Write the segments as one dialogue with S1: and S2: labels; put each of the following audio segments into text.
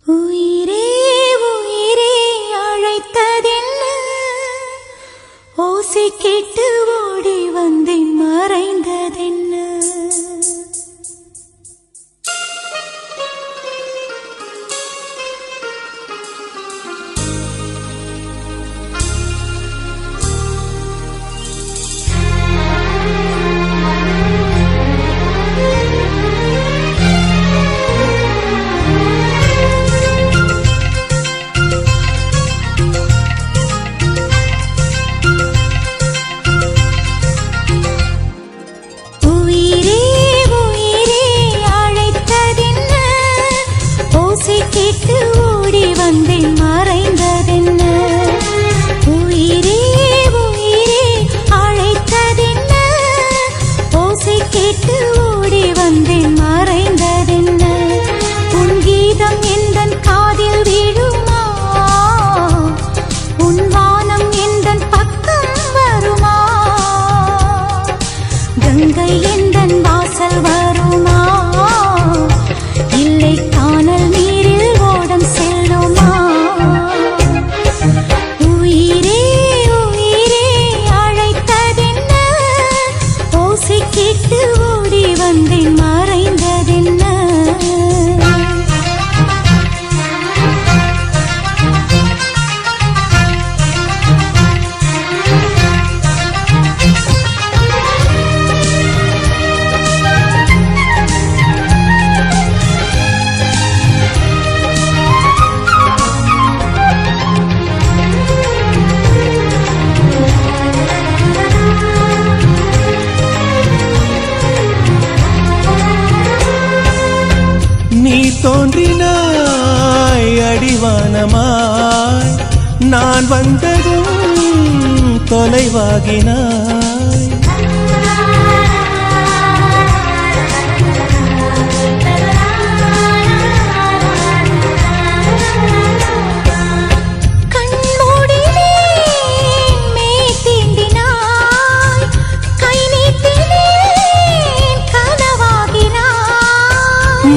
S1: உயிரே உயிரே அழைத்ததென்ன, ஓசை கேட்டு ஓடி வந்தேன் மறைந்ததென்ன. கேட்டு ஓடி வந்தேன் மறைந்ததென்ன. உயிரே உயிரே அழைத்ததென்ன, ஓசை கேட்டு ஓடி வந்தேன் மறைந்ததென்ன. உன் கீதம் எந்தன் காதில் விழுமா, உன் வானம் எந்தன் பக்கம் வருமா, கங்கை எந்தன் வாசல் வருமா, இல்லை காணல் நீரில் ஓடம் செல்லுமா. உயிரே உயிரே அழைத்ததென்ன, ஓசை கேட்டு ஓடி வந்தேன் மறைந்ததென்ன.
S2: நீ தோன்றினாய் அடிவானமாய், நான் வந்ததும் தொலைவாகினாய்.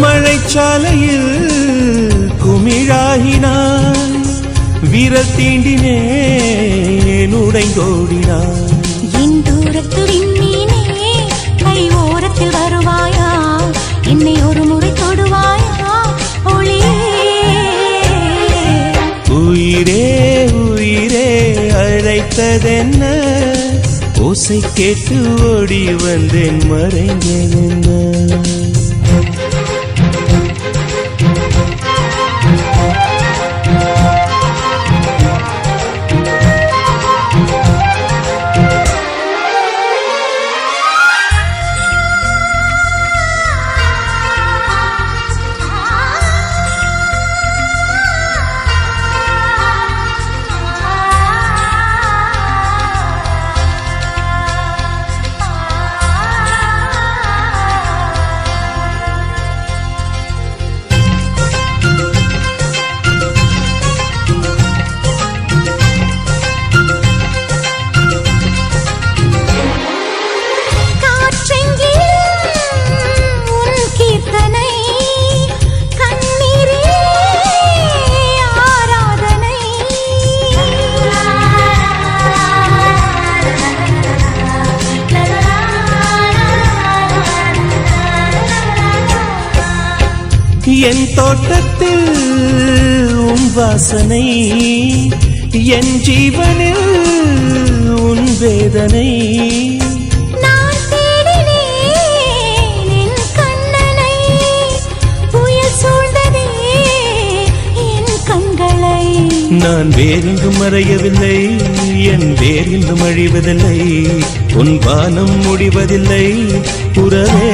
S2: மழைச்சாலையில் குமிழாகினாய், விரல் தீண்டினேன் உடைந்தோடினாய்.
S1: என் தூரத்து விண்மீனே, கை ஓரத்தில் வருவாயா, என்னை ஒரு முறை தொடுவாயா ஒளியே.
S2: உயிரே உயிரே அழைத்ததென்ன, ஓசை கேட்டு ஓடி வந்தேன் மறைந்ததென்ன. என் தோட்டத்தில் உன் வாசனை, என் ஜீவனில் உன் வேதனை.
S1: நான் தேடினேன் என் கண்ணனை, புயல் சூழ்ந்ததே என் கண்களை.
S2: நான் வேறெங்கும் மறையவில்லை, என் வேறெங்கும் அழிவதில்லை, உன் வானம் முடிவதில்லை உறவே.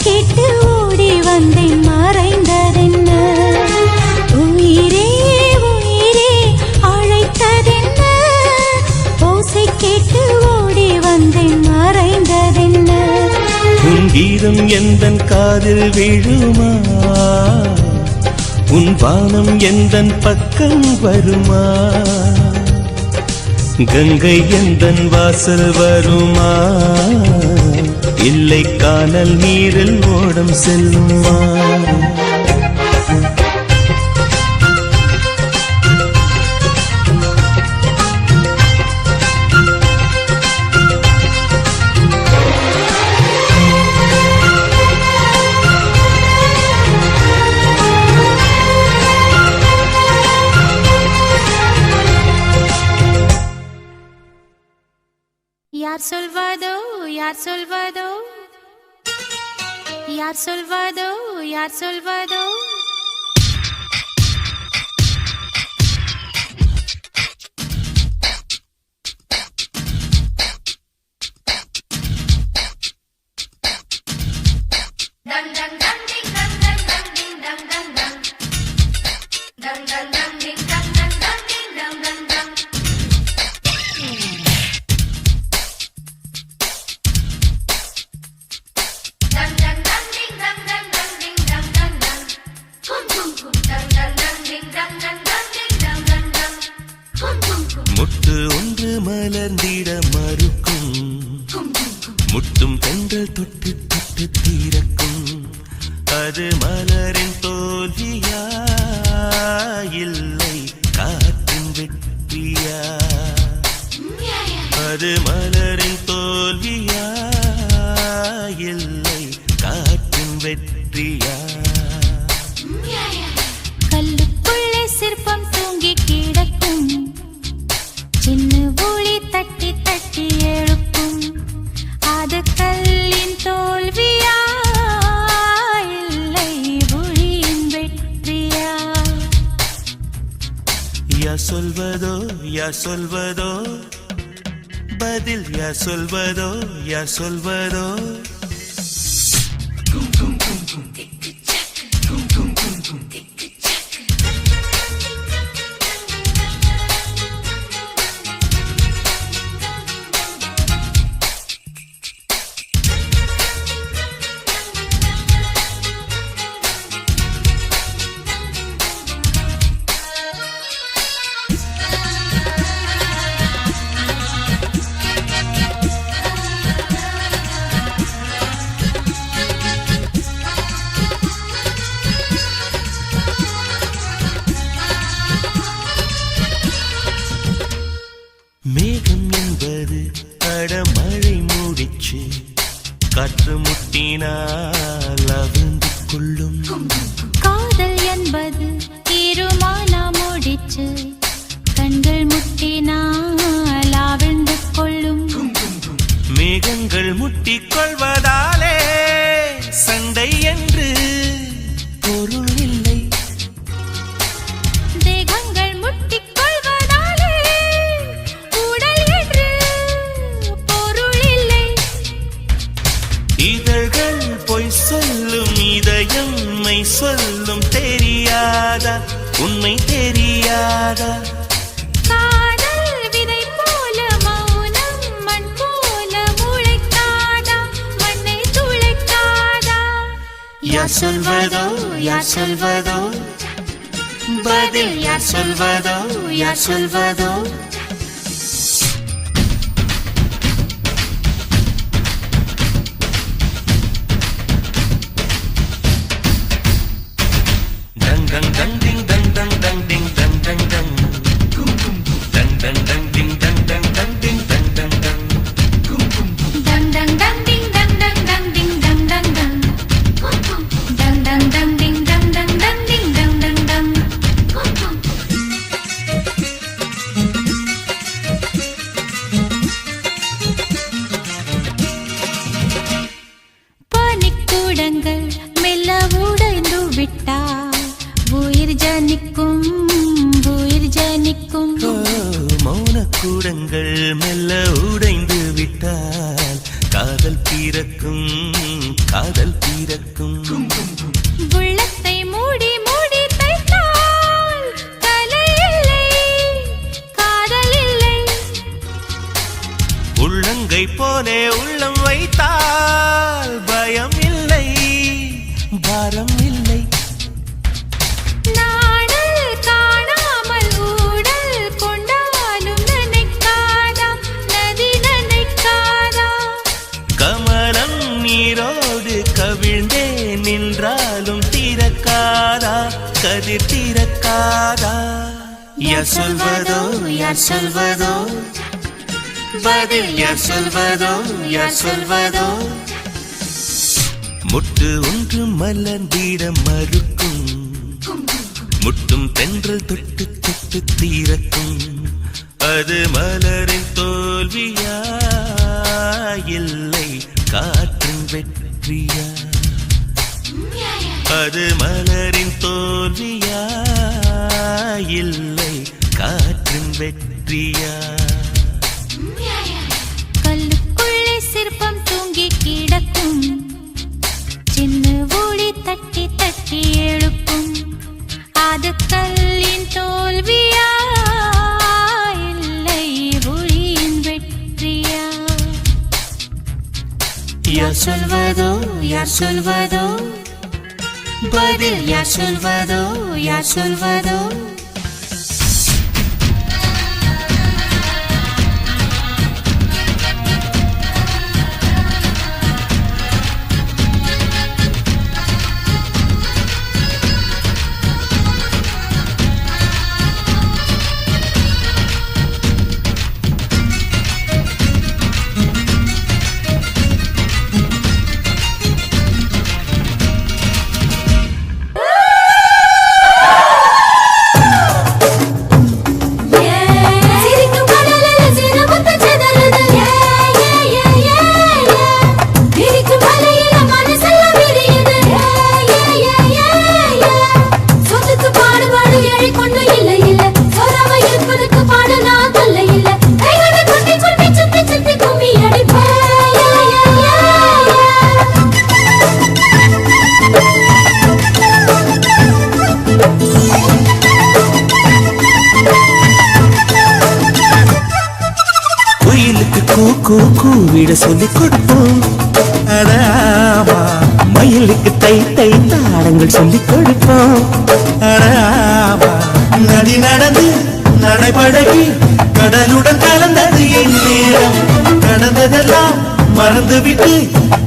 S1: கேட்டு ஓடி வந்தேன் மறைந்ததென்ன. உயிரே உயிரே அழைத்ததென்ன, ஓசை கேட்டு ஓடி வந்தேன் மறைந்ததென்ன.
S2: உன் கீதம் எந்தன் காதில் விழுமா, உன் வானம் எந்தன் பக்கம் வருமா, கங்கை எந்தன் வாசல் வருமா. இல்லை கானல் நீரில் ஓடம் செல்லுமா
S1: யார் சொல்வதோ யார் சொல்வதோ யார் சொல்வதோ யார் சொல்வதோ
S2: முட்டு ஒன்று மலர்ந்திட மறுக்கும் முட்டும் பெண்கள் தொட்டு தொட்டு தீரக்கும் அது மலரின் தோல்வியா இல்லை காற்றின் வெற்றியா அது மலரின் தோல்வியா இல்லை காற்றின் வெற்றியா
S1: கல்லுக்குள்ளே சிற்பம் தூங்கி கிடக்கும் சின்ன ஒளி தட்டி தட்டி எழுப்பும் அது கல்லின் தோல்வியா இல்லை ஒளியின் வெற்றியா
S2: யா சொல்வதோ யா சொல்வதோ பதில் யா சொல்வதோ யா சொல்வதோ மேகம் என்பது அடமழை மூடிச்சு காற்று முட்டினால் அவிழ்ந்து கொள்ளும்
S1: காதல் என்பது தீருமானா முடிச்சு கண்கள் முட்டினால் ஆவிழ்ந்து கொள்ளும்
S2: மேகங்கள் முட்டிக் கொள்வதாலே சண்டை என்று பொருள் இல்லை
S1: தேகங்கள் முட்டிக் கொள்வதாலே உடல் என்று பொருள் இல்லை
S2: இதழ்கள் பொய் சொல்லும் இதயம் மெய் சொல்லும் தெரியாதா உண்மை தெரியாதா
S1: காதல் விதை போல மௌனம் மண் போல முளைக்காதா மண்ணை துளைக்காதா
S2: யார் சொல்வதோ யார் சொல்வதோ பதில் யார் சொல்வதோ யார் சொல்வதோ dang dang dang ding dang dang dang ding dang dang dang dang dang dang ding dang dang dang ding dang dang dang
S1: dang dang dang ding dang dang dang ding dang dang dang dang dang dang ding dang dang dang ding dang dang dang பனிக்கூடங்கள் மெல்ல உடைந்து விட்டால் உயிர் ஜனிக்கும் உயிர் ஜனிக்கும்
S2: மௌனக்கூடங்கள் மெல்ல உடைந்து விட்டால் காதல் பிறக்கும் காதல் பிறக்கும்
S1: உள்ளத்தை மூடி மூடி தைத்தால் கலை இல்லை காதல் இல்லை
S2: உள்ளங்கை போலே உள்ளம் வைத்தால் பயம் இல்லை பாரம் இல்லை
S1: நாடல் காணாமல் ஊடல் கொண்டாலும் நினைக்காதா நதி நினைக்காதா
S2: கமலம் வீழ்ந்தே நின்றாலும் தீரக்காதா கதிர் தீரக்காதா யார் சொல்வதோ யார் சொல்வதோ பதில் யார் சொல்வதோ யார் சொல்வதோ முட்டு ஒன்று மலர்ந்திட மறுக்கும் முட்டும் தென்றல் தொட்டு தொட்டு தீரக்கும் அது மலரின் தோல்வியா இல்லை காற்றின் வெற்றியா அது மலரின் தோல்வியா இல்லை காற்றின் வெற்றியா
S1: கல்லுக்குள்ளே சிற்பம் தூங்கி கிடக்கும் சின்ன ஒளி தட்டி தட்டி எழுப்பும் அது கல்லின் தோல்வியா இல்லை ஒளியின் வெற்றியா யார் சொல்வதோ யார் சொல்வதோ பதில் யார் சொல்வதோ யார் சொல்வதோ
S2: கூவிட சொல்லிக் கொடுப்போம் மயிலுக்கு தை தை தாளங்கள் சொல்லிக் கொடுப்போம் நதி நடந்து நடைபழகி கடலுடன் கலந்தது என் நேரம் நடந்ததெல்லாம் மறந்துவிட்டு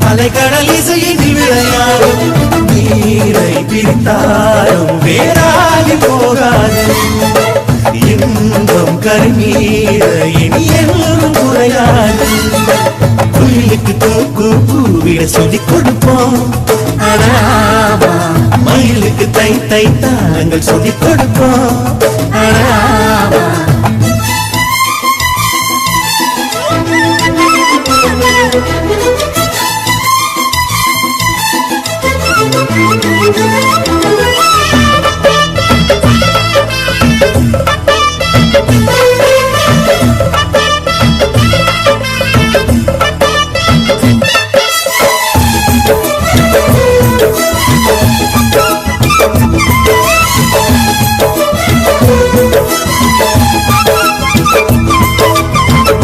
S2: அலைக்கடல் இசையை விளையாடும் நீரை பிரித்தாலும் வேறாகி போகாது இன்பம் கருமீர இனி எல்லாம் குறையாது குயிலுக்கு கூவிட சொல்லிக் கொடுப்போம் மயிலுக்கு தை தை தாளங்கள் சொல்லிக் கொடுப்போம்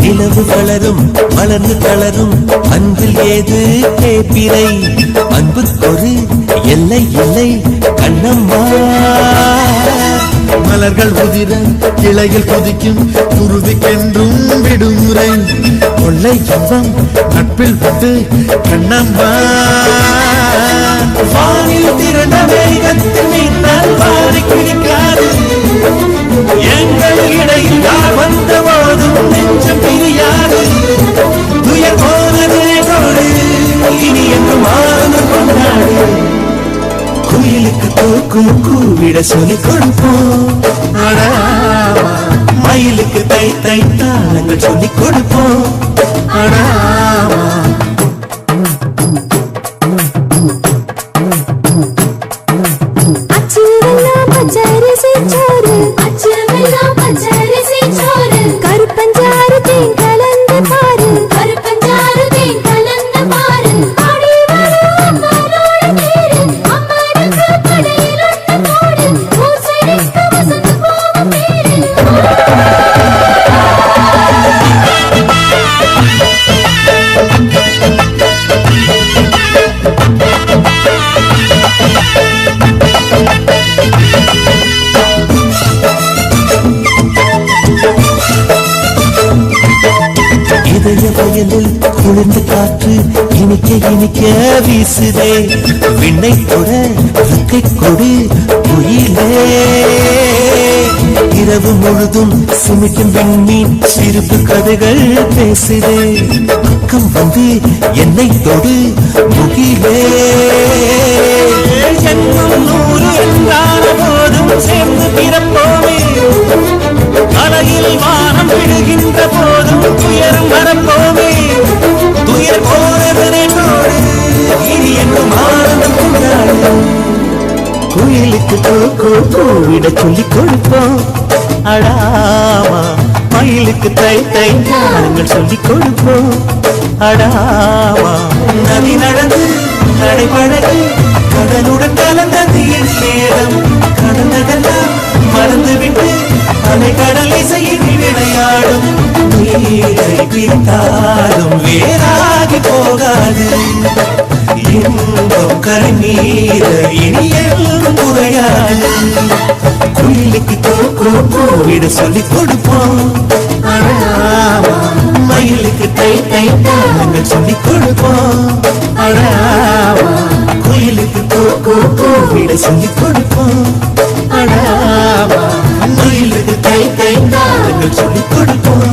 S2: நிலவு வளரும் வளர்ந்து தளரும் அன்பில் ஏது கேப்பிரை அன்புக்கொரு எல்லை இல்லை கண்ணம்மா மலர்கள் உதிர கிளையில் கொதிக்கும் குருவிக்கென்றும் விடுமுறை கொள்ளை இன்பம் நட்பில் பட்டு கண்ணம்மா வானில் திரண்ட வேகத்தில் நின்றால் வாரி கிடிக்காது எங்கள் இடையில் யார் வந்த போதும் நெஞ்சம் பிரியாது துயர் போனதே கொடு இனி என்று வாழ்ந்து கொண்டாடு குயிலுக்கு கூவிட சொல்லிக் கொடுப்போம் மயிலுக்கு தை தை தாளங்கள் சொல்லிக் கொடுப்போம்
S1: கருப்பஞ்சாறு தேன் கலந்து பாரு கருப்பஞ்சாறு தேன் கலந்து பாரு
S3: காற்று இனிக்க இனிக்க வீசுதே விண்ணை தொட ரெக்கை கொடு குயிலே இரவு முழுதும் சிமிட்டும் விண்மீன் சிரிப்பு கதைகள் பேசுதே பக்கம் வந்து என்னை தொடு முகிலே ஜன்மம் 100 என்றான போதும் சேர்ந்து பிறப்போமே அலையில் வானம் விழுகின்ற போதும் துயரம் வரப்போமே துயர் போனதனோடு இனி என்னும் ஆனந்தம் கொண்டாடு குயிலுக்கு கூவிட சொல்லிக் கொடுப்போம் அடாமா மயிலுக்கு தை தை நாங்கள் சொல்லிக் கொடுப்போம் அடாமா நதி நடந்து நடைபழகி கடலுடன் கலந்தது என் நேரம் கடந்ததெல்லாம் மறந்துவிட்டு அலை கடல் இசையில் விளையாடும் நீரை பிரித்தாலும் வேறாகி போகாது இன்பம் கரை மீற இனியும் குறையாது குயிலுக்கு கூவிட சொல்லிக் கொடுப்போம் அழாமா மயிலுக்கு தை தை நாங்கள் சொல்லிக் கொடுப்போம் அழாமா குயிலுக்கு கூவிட சொல்லிக் கொடுப்போம் அழாமா மயிலுக்கு தை தை நாங்கள் சொல்லிக் கொடுப்போம்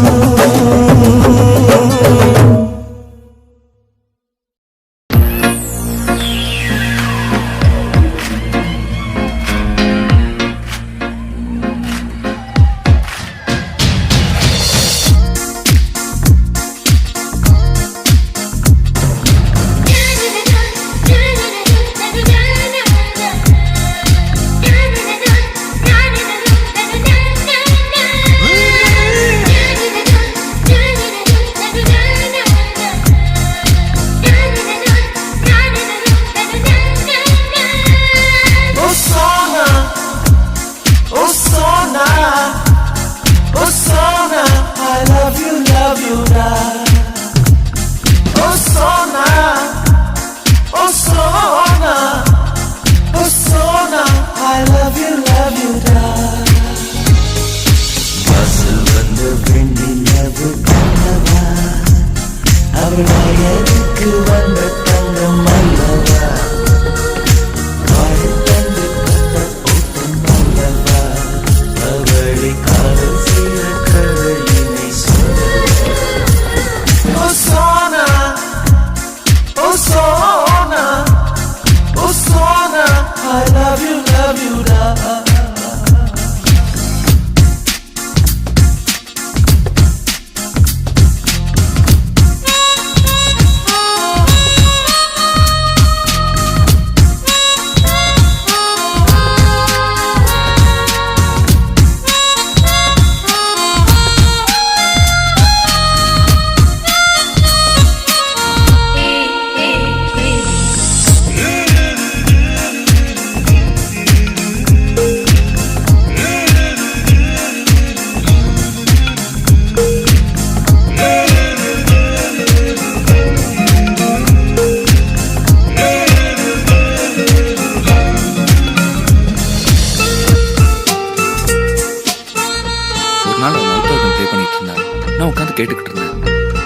S4: கேட்டுக்கிட்டு இருந்தேன்.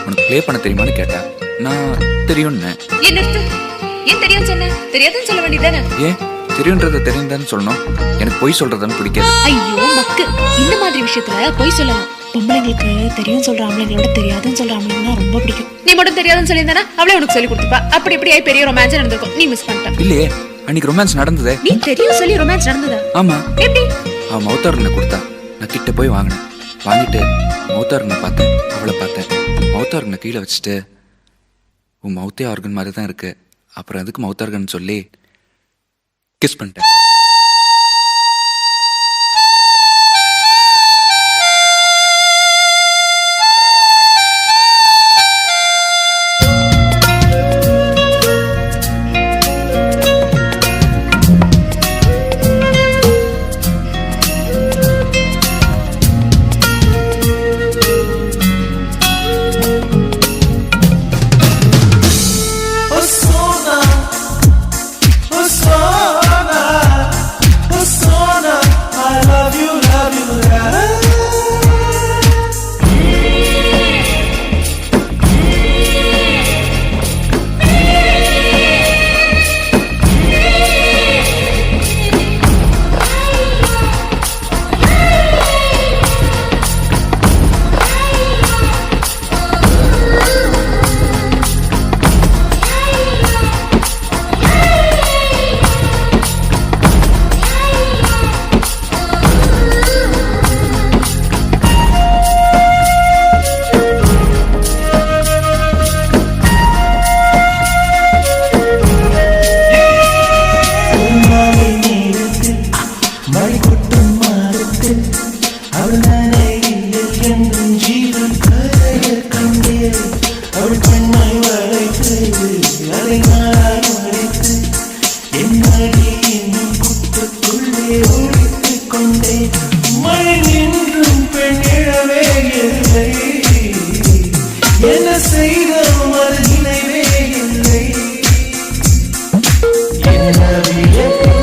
S4: உனக்கு ப்ளே பண்ண தெரியுமான்னு கேட்டேன். நான் தெரியும்னு.
S5: என்ன ஏன் தெரியும் சொன்ன? தெரியாதுன்னு சொல்ல வேண்டியதானே?
S4: ஏன் தெரியும்ன்றத தெரியுதான்னு சொல்லணும்? எனக்கு பொய் சொல்றதுன்னு பிடிக்காது.
S5: ஐயோ மக்கு, இந்த மாதிரி விஷயத்துல பொய் சொல்லலாம்.
S6: பொம்பளைங்களுக்கு தெரியும் சொல்ற ஆம்பளைங்களோட தெரியாதுன்னு சொல்ற ஆம்பளைங்கன்னா ரொம்ப பிடிக்கும்.
S5: நீ மட்டும் தெரியாதுன்னு சொல்லியிருந்தானா அவளே உனக்கு சொல்லி கொடுத்துப்பா. அப்படி இப்படி பெரிய ரொமான்ஸ் நடந்திருக்கும். நீ மிஸ் பண்ணிட்ட.
S4: இல்லையே, அன்னைக்கு ரொமான்ஸ் நடந்ததே.
S5: நீ தெரியும் சொல்லி ரொமான்ஸ் நடந்ததா?
S4: ஆமா.
S5: எப்படி?
S4: அவன் மௌத்தாரனை கொடுத்தா, நான் கிட்ட போய் வாங்கினேன். வாங்கிட்டு மௌத்தாரனை பார்த்தேன், அவளை பார்த்தேன். மௌத்தாரனை கீழே வச்சுட்டு, உன் மௌத்தே ஆர்கன் மாதிரி தான் இருக்கு, அப்புறம் அதுக்கு மௌத்தார்கன் சொல்லி கிஸ் பண்ணிட்டேன்.
S3: Osana, எடுத்து அதை நான் மறைத்து என்னடி என்னும் குத்துக்குள்ளே ஒழித்துக் கொண்டேன். மழை நின்றும் பெண் இழவே இல்லை, என்ன செய்தோம் அது நினைவே இல்லை. என்ன வியப்பு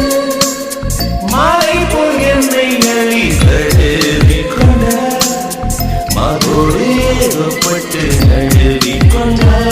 S3: மாலை போல் என்னை அழி தழுவி கொண்டார், மாதோடு ஏகப்பட்டு நழுவி கொண்டார்.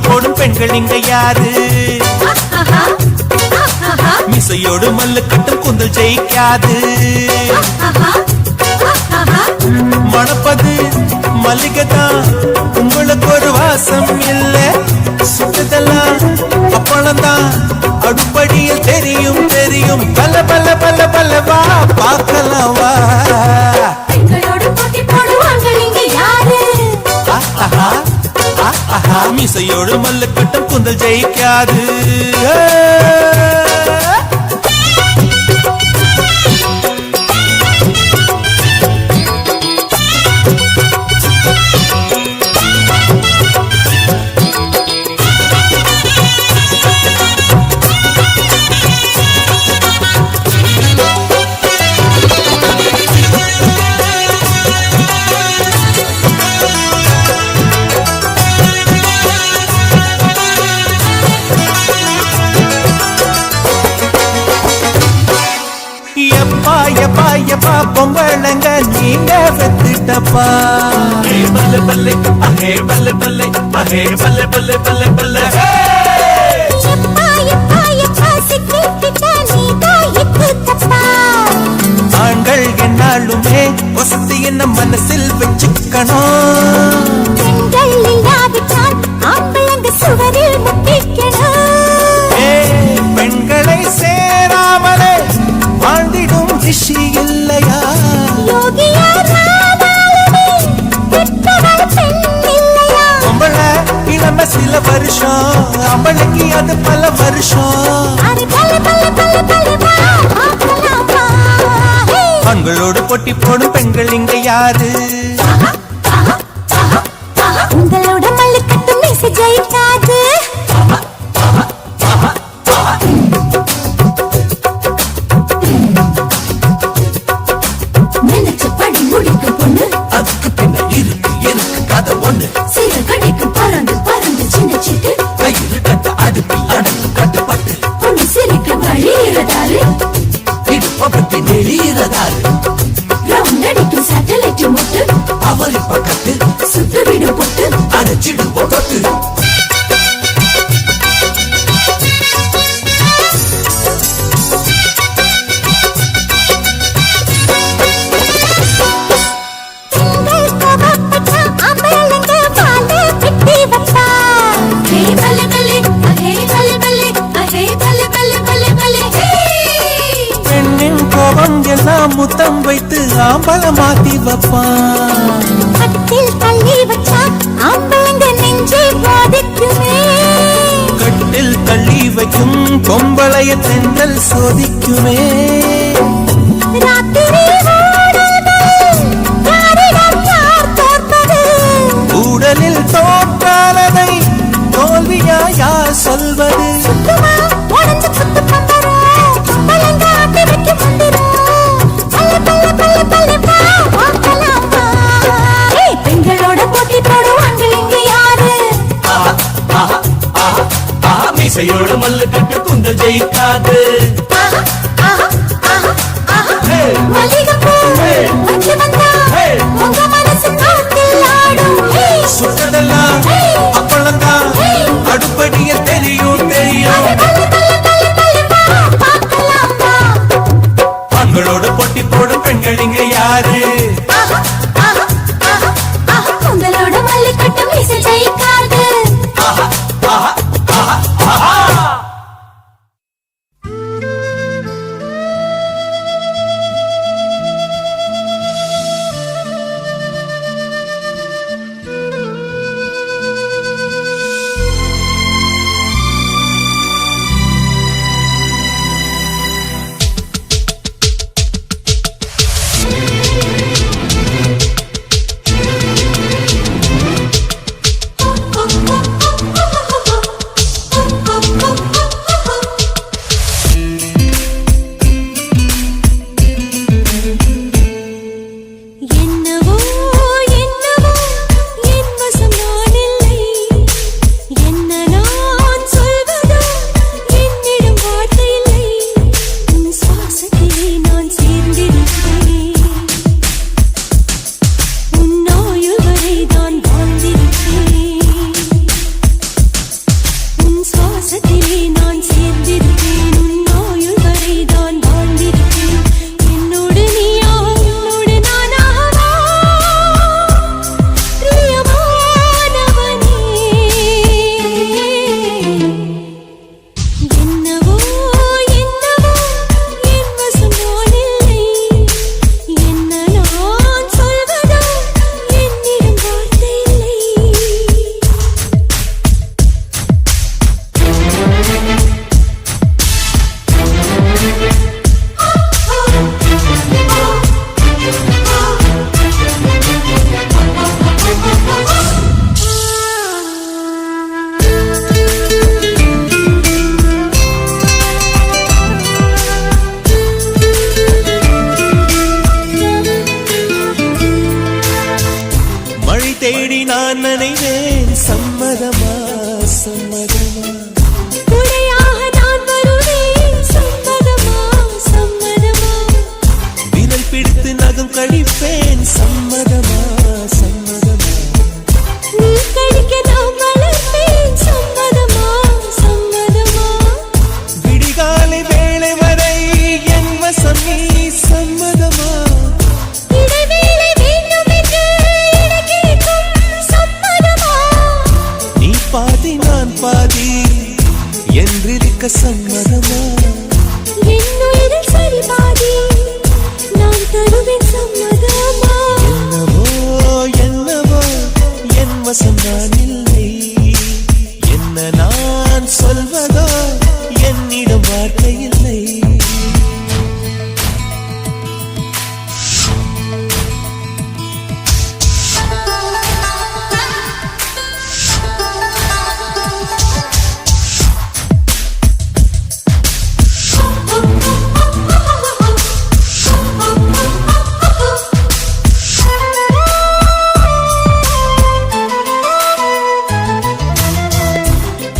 S3: போடும் பெண்கள் இங்க யாரு? மிசையோடு மல்லு கட்டும் குந்தல் ஜெயிக்காது. மணப்பது மல்லிகைதான், உங்களுக்கு ஒரு வாசம் இல்ல. சுத்ததெல்லாம் அப்பளம்தான், அடுப்படியில் தெரியும் தெரியும். பல்ல பல்ல பல்ல பல்ல வா பார்க்கலாம் வா. மீசையோடு மல்ல கட்டும் குந்தல் ஜெயிக்காது. பொம்பளங்க நீங்க வெத்துட்டப்பா. பல்ல பல்ல அஹே பல்ல பல்ல அஹே பல்ல பல்ல பல்ல பல்ல. ஆண்கள் என்னாலுமே வசதி என்ன மனசில் வச்சுக்கணும். பெண்கள் இல்லாவிட்டால் ஆம்பளங்க சுவரில் முட்டிக்கணும். பெண்களை சேராமலே வாழ்ந்திடும் ரிஷி இல்லையா? பொம்பள இளம சில வருஷம், அம்பளைக்கு அது பல வருஷம். ஆண்களோடு போட்டி போடும் பெண்கள் இங்க யாரு? உங்களோட மல்லு கட்டும் மீசை ஜெயிக்காது. அவரை பக்கத்து சுத்து வீடு போட்டு அடைச்சிடு போட்டு. ஆனா முத்தம் வைத்து ஆம்பள மாத்தி வைப்பான்.
S1: கட்டில் தள்ளி வச்சா ஆம்பளங்க நெஞ்சே பாதிக்குமே.
S3: கட்டில் தள்ளி வைக்கும் பொம்பளைய தென்றல் சோதிக்குமே.
S1: ராத்திரி
S3: உடலில் தோற்றானதை தோல்வியா யார் சொல்வது?
S1: பெண்களோட போட்டி போடுவாங்க இங்க யாரு?
S3: மீசையோட மல்லு கட்டு குந்த ஜெயிக்காது. சுட்டதெல்லாம் அப்பளந்தான் அடுப்படிய தெரியும் தெரியும். ஆண்களோட போட்டி போடும் பெண்கள் இங்க யாரு?
S1: உங்களோட மல்லு கட்டு மீசை ஜெயிக்காது.
S3: தேடி நான் நினைவேன். சம்மதமா சம்மதமா
S1: துணையாக நான் வருவேன். சம்மதமா சம்மதமா
S3: விரல் பிடித்து நகம் கழிப்பேன். சம்மதமா சம்மதமா
S1: நீ கடிக்க நான் வளர்ப்பேன். சம்மதமா சம்மதமா
S3: விடிகாலை வேளை வரை என் வசம் நீ. சம்மதமா
S1: இடைவேளை வேண்டும் என்று இடைக்கேட்கும். சம்மதமா
S3: நீ பாதி நான் பாதி என்றிருக்க சம்மதமா?
S1: என்னுயிரில் சரி பாதி நான் தருவேன். சம்மதமா
S3: என்னவோ என்னவோ என் வசம் நான் இல்லை. என்ன நான் சொல்வதோ என்னிடம் வார்த்தை இல்லை.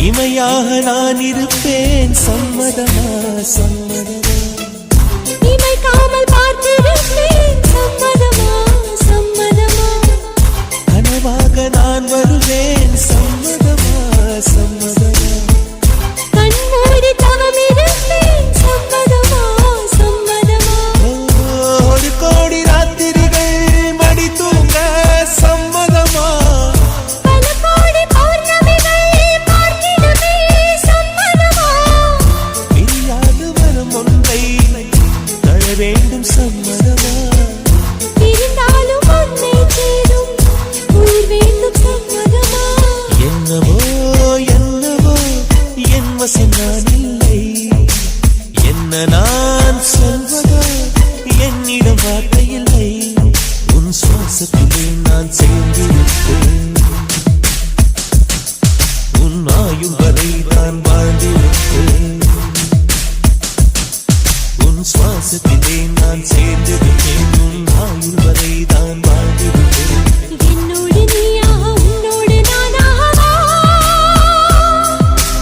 S3: இமையாக நான் இருப்பேன். சம்மதமா சம்மதமா
S1: இமைக்காமல் பார்த்திருப்பேன். சம்மதமா சம்மதமா
S3: கனவாக நான் வருவேன். சம்மதமா சம்மதமா
S1: கண்மூடி தவம் இருப்பேன். சம்மதமா சம்மதமா
S3: ஒரு கோடி ராத்திரிகள் மடி தூங்க. சம்மதமா
S1: பல கோடி பௌர்ணமிகள் பார்த்திடுமே. சம்மதமா
S3: பிரியாது வரும் ஒன்று சுவாசத்திலே நான் சேர்ந்திருப்பேன் உன் ஆயுள் வரை நான் வாழ்ந்திருப்பேன் உன் சுவாசத்திலே நான் சேர்ந்திருப்பேன் உன் ஆயுள் வரை தான் வாழ்ந்திருப்பேன்
S1: என்னோடு நீயாக உன்னோடு நானாகவா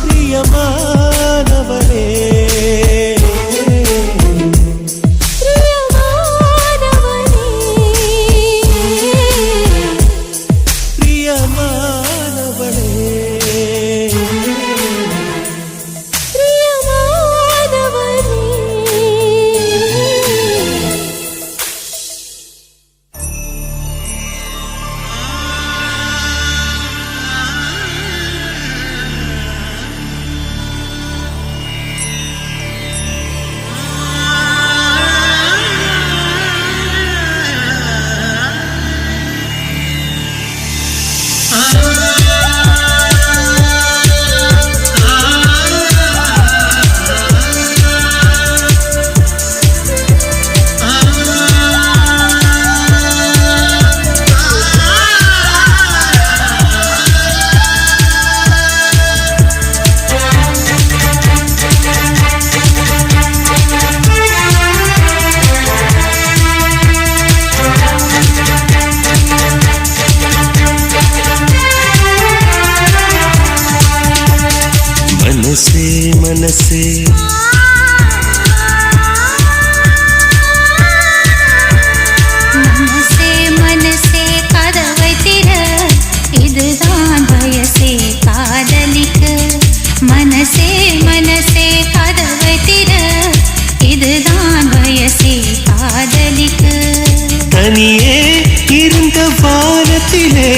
S3: பிரியமானவளே मनसे मनसे
S1: மனசே மனசே கதவை திற இதுதான் வயசே காதலிக்க மனசே மனசே கதவை திற இதுதான் வயசே காதலிக்க
S3: தனியே இருந்த வானத்திலே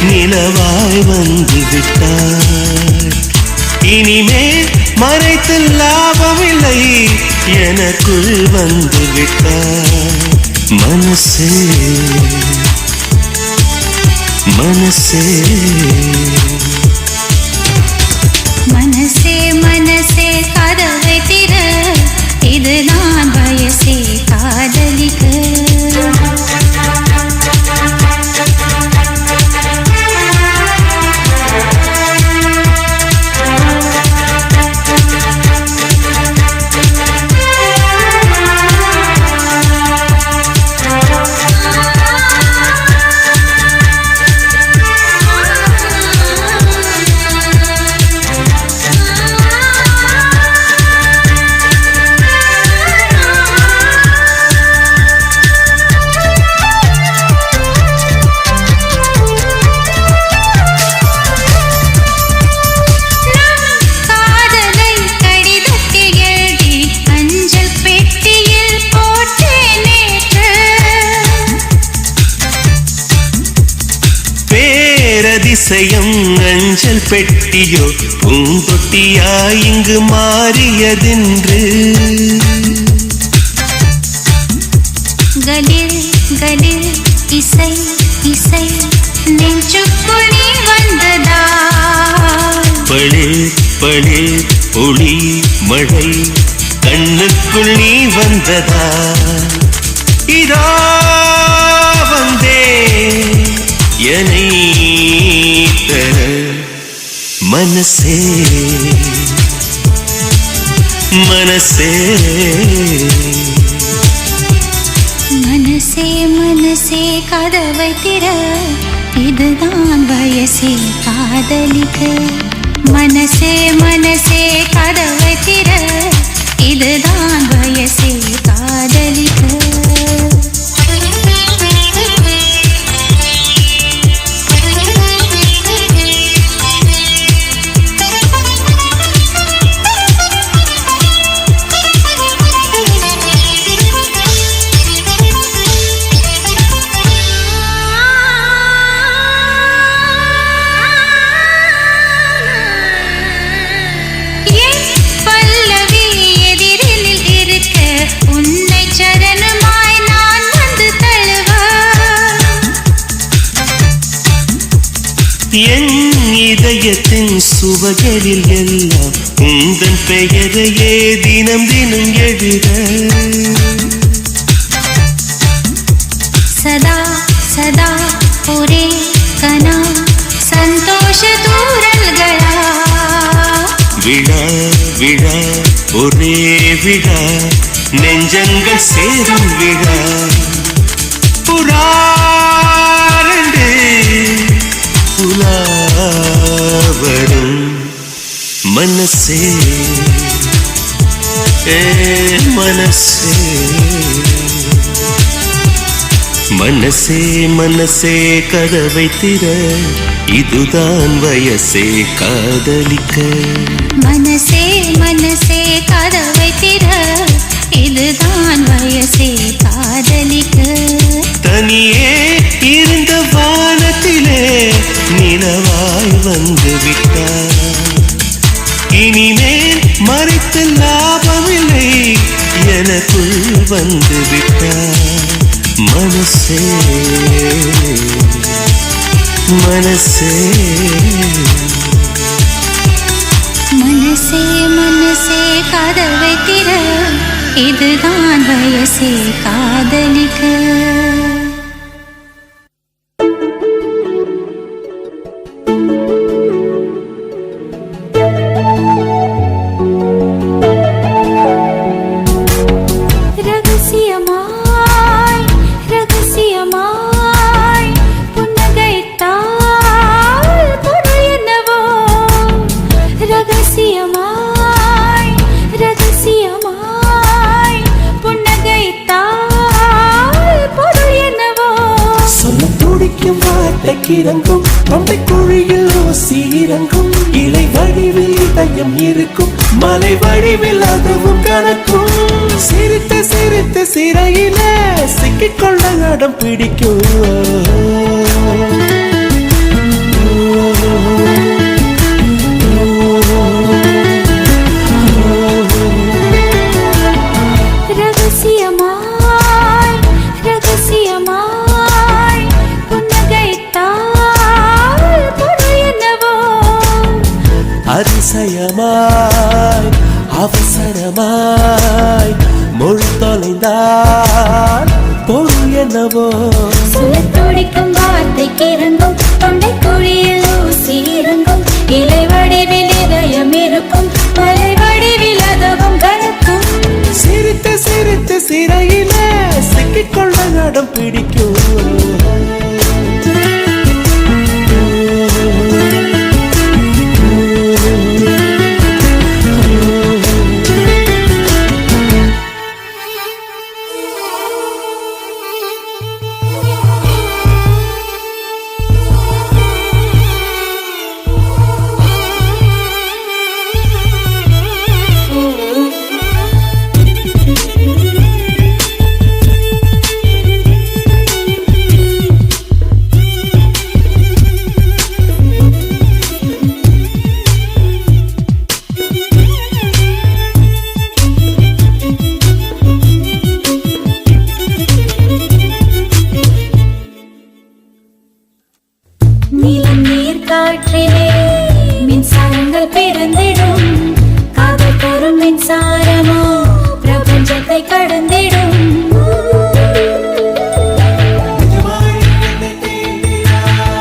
S3: நிலவாய் வந்து விட்டார் இனிமேல் மறைத்து லாபமில்லை எனக்குள் வந்து விட்டார் மனசே மனசே
S1: மனசே மனசே கதவை திற இதுதான் வயசே காதலிக்க
S3: அதிசயம் அஞ்சல் பெட்டியோ பூந்தொட்டியாய் இங்கு மாறியதென்று
S1: கலில் கலில் இசை இசை நெஞ்சுக்குள் நீ வந்ததா
S3: பளிர் பளிர் ஒளி மழை கண்ணுக்குள் நீ வந்ததா இதோ வந்தே என்னை பெற மனசே மனசே
S1: மனசே மனசே கதவை திற இதுதான் வயசே காதலிக்க மனசே மனசே கதவை திற இதுதான் வயசே காதலிக்க
S3: என் இதயத்தின் சுவகளில் எல்லாம் உந்தன் பெயரையே தினம் தினம் எழுத
S1: சதா सदा ஒரே கனா சந்தோஷ தூரல்களா
S2: விழா விழா ஒரே விழா நெஞ்சங்கள் சேரும் விழா புறாரண்டே புலாவரும் மனசே மனசே மனசே மனசே கதவை திற இதுதான் வயசே காதலிக்க
S1: மனசே மனசே கதவை திற இதுதான் வயசே காதலிக்க
S2: தனியே இருந்த வானத்திலே நிலவாய் வந்து விட்டார் இனிமேல் மறைத்து லாபமில்லை எனக்குள் வந்து விட்டார் மனசே மனசே
S1: மனசே மனசே கதவை திற இதுதான் வயசே காதலிக்க
S3: இறங்கும் தொண்டை குழியில் ஊசி இறங்கும் இலை வடிவில் இதயம் இருக்கும் மலை வடிவில் அதுவும் கணக்கும் சிரித்து சிரித்து சிறையில சிக்கிக்கொள்ள நடம் பிடிக்கும் அதிசயமாய் அவசரமாய் மொழி தொலைந்தால் பொருள் என்னவோ
S1: சொல்லத் துடிக்கும் வார்த்தைக்கு இறங்கும் தொண்டை குழியில் ஊசி இறங்கும் இலை வடிவில் இதயம் இருக்கும் மலை வடிவில் அதுவும் கணக்கும்
S3: சிரித்து சிரித்து சிறையில சிக்கிக்கொள்ள நடம் பிடிக்கும்
S1: மின்சாரங்கள் பிறந்திடும் காதல் தரும் மின்சாரமோ பிரபஞ்சத்தை கடந்திடும்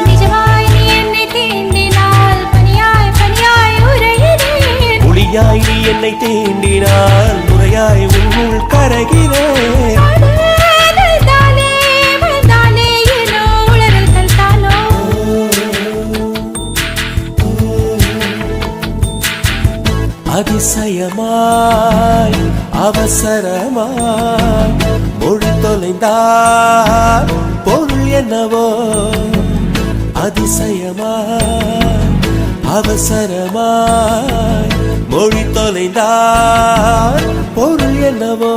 S1: நிஜமாய் நீ என்னை தீண்டினால் பனியாய் பனியாய் உறைகிறேன்
S3: ஒளியாய் நீ என்னை தீண்டினால் முறையாய் உன்னுள் கரைகிறேன் அதிசயமாய் அவசரமாய் மொழி தொலைந்தால் பொருள் என்னவோ அதிசயமாய் அவசரமாய் மொழி தொலைந்தால் பொருள் என்னவோ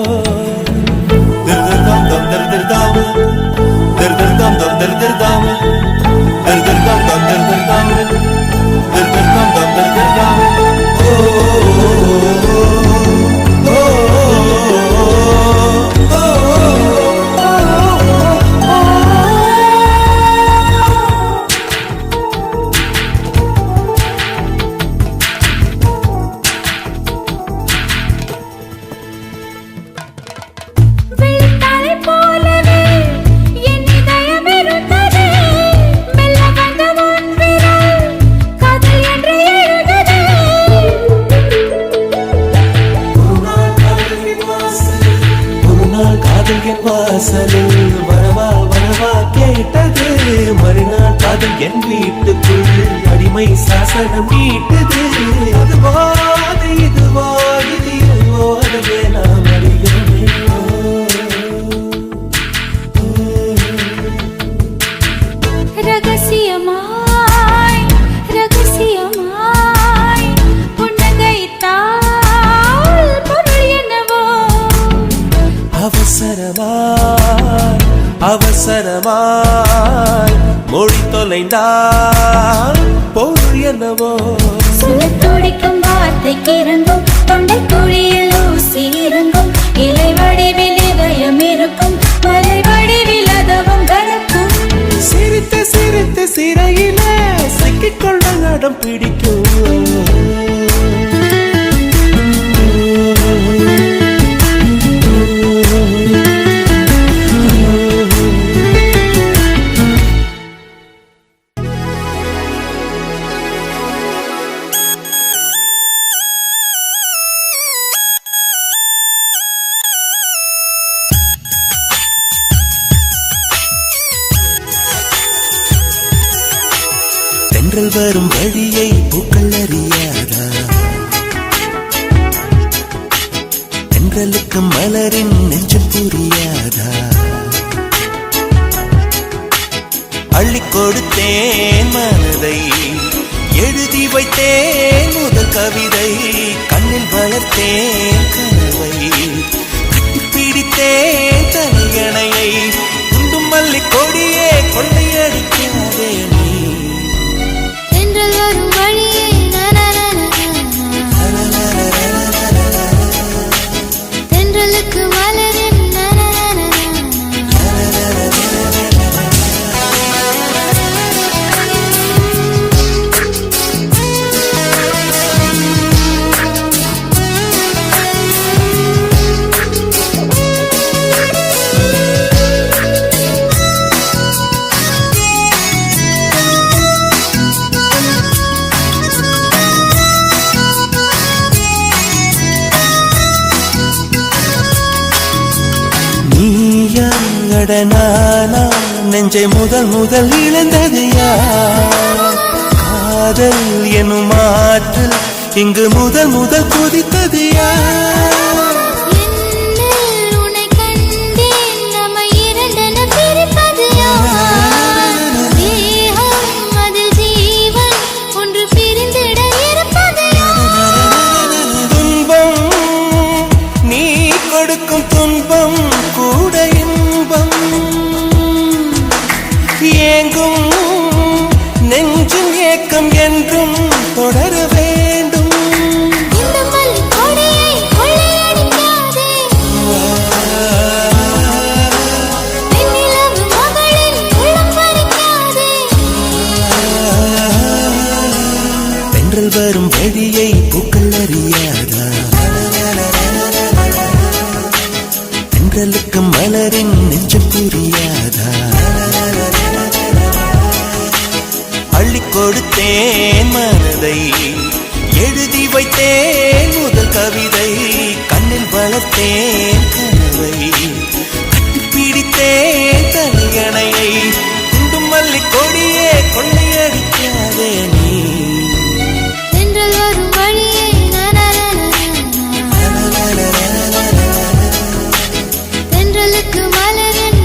S1: போலவே என் இதயம் இருந்தா
S3: காதல் என் வீட்டுக்குள் அடிமை சாசனம் நீட்டுது. அதுவா அது இதுவா இது எதுவோ அதுவே நாம் அறிகிறோமே.
S1: ரகசியமாய் ரகசியமாய் புன்னகைத்தால் பொருள் என்னவோ.
S3: அவசரமாய் அவசரமாய் மொழி தொலைந்தால் பொருள் என்னவோ.
S1: சொல்லத் துடிக்கும் வார்த்தைக்கு இறங்கும் தொண்டை குழியில் ஊசி இறங்கும். இலை வடிவில் இதயம் இருக்கும் மலை வடிவில் அதவும் கலக்கும்.
S3: சிரித்து சிரித்து சிறையில சிக்கிக்கொள்ள நடம் பிடிக்கும். தென்றல் வரும் வழியை பூக்கள் அறியாதா? தென்றலுக்கு மலரின் நெஞ்சம் புரியாதா? அள்ளி கொடுத்தேன் மனதை, எழுதி வைத்தேன் முதல் கவிதை, கண்ணில் வளர்த்தேன் கனவை, கட்டிப்பிடித்தேன் தலையணையை, குண்டும் மல்லி கொடியே கொள்ளையடிக்காதே நீ.
S1: தென்றல் வரும் வழியே தென்றலுக்கு மலரின்
S3: நானா நெஞ்சை முதல் முதல் இழந்தது யார்? காதல் எனும் ஆற்றல் இங்கு முதல் முதல் குதித்தது யார்? துன்பம் நீ கொடுக்கும் துன்பம் கூட இன்பம், ஏங்கும் நெஞ்சும் ஏக்கம் என்றும் தொடர வேண்டும். தென்றல் வரும் வழியை பூக்கள் அறியாதா? தென்றலுக்கு மலரின் நெஞ்சம் புரியாதா? அள்ளி கொடுத்தேன் மனதை, எழுதி வைத்தேன் முதல் கவிதை, கண்ணில் வளர்த்தேன் கனவை, கட்டிப்பிடித்தேன் தலையணையை, குண்டும் மல்லி கொடியே கொள்ளையடிக்காதே நீ.
S1: தென்றல் வரும் வழியே தென்றலுக்கு மலரின்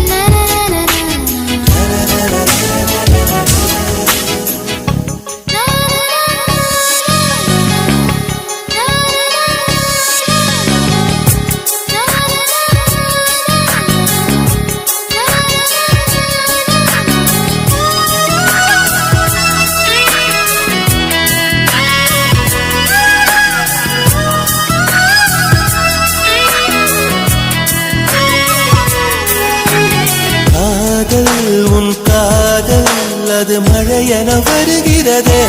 S3: உன் காதல் அது மழையென வருகிறதே.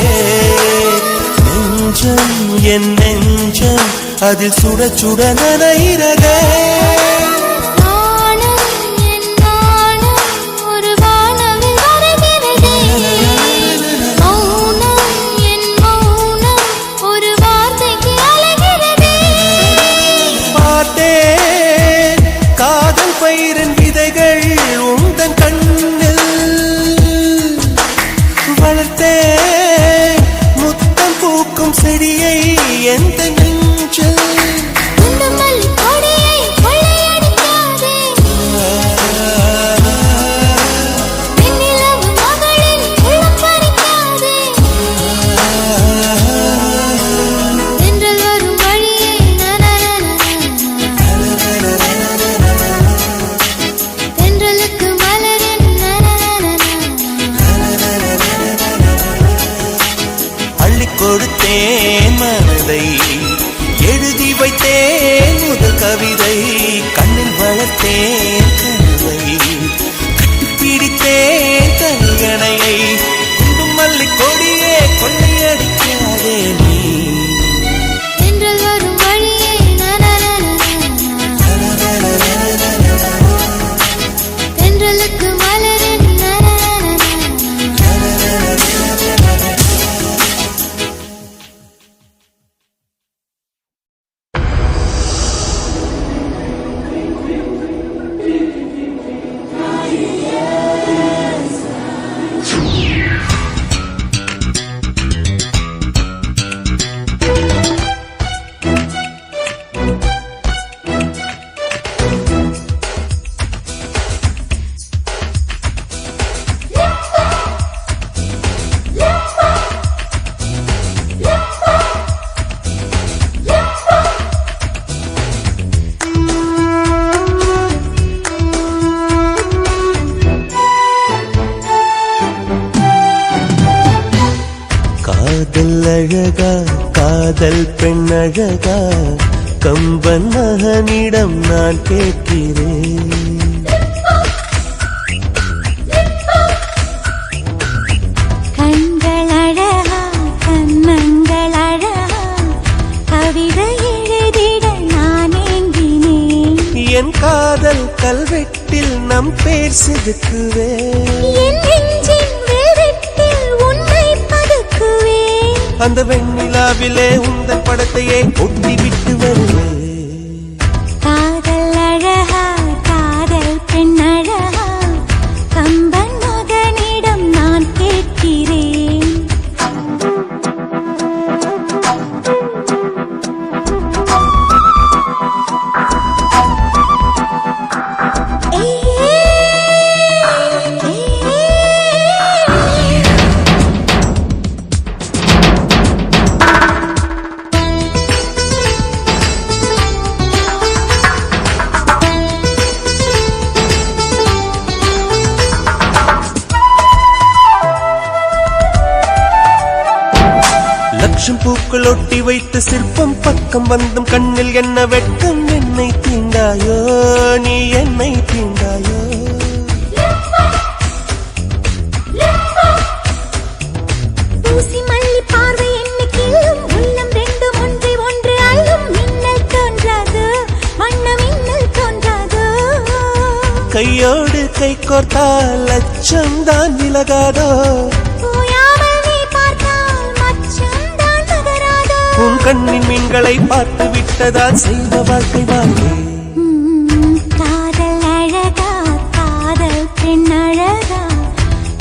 S3: நெஞ்சம் என் நெஞ்சம் அதில் சுட சுட நனைகிறதே. பார்த்தேன் காதல் பயிரின் விதைகள் உந்தன் கண்ணில், அழகா காதல் பெண் அழகா கம்பன் மகனிடம் நான் கேட்கிறேன்.
S1: கண்கள் அழகா கண்ணங்கள் அழகா கவிதை எழுதிட நான் ஏங்கினேன்.
S3: என் காதல் கல்வெட்டில் நம் பேர் செதுக்குவேன்.
S1: என் நெஞ்சின் வெள்ளத்தில் உன்னை பதுக்குவேன்.
S3: அந்த வெண்ணிலாவிலே உந்தன் படத்தையே ஒட்டி விட்டு வருவேன்.
S1: காதல் அழகா காதல் பெண் அழகா கம்பன் மகனிடம் நான் கேட்கிறேன்.
S3: லட்சம் பூக்கள் ஒட்டி வைத்த சிற்பம் பக்கம் வந்தும் கண்ணில் என்ன வெட்கம். என்னை தீண்டாயோ நீ என்னை தீண்டாயோ.
S1: ஊசி மல்லி பார்வை என்ன கிள்ளும் உள்ளம் ரெண்டும் ஒன்றை ஒன்று அள்ளும். மின்னல் தோன்றாது வண்ண மின்னல் தோன்றாது.
S3: கையோடு கை கோர்த்தால் லட்சம் தான் விலகாதோ.
S1: ஓயாமல் நீ பார்த்தால் மச்சம் தான் நகராதோ.
S3: உன் கண்ணின் மீன்களை பார்த்து விட்டதால் செய்த வாழ்க்கை வாழ்க்கை.
S1: காதல் அழகா காதல் பெண் அழகா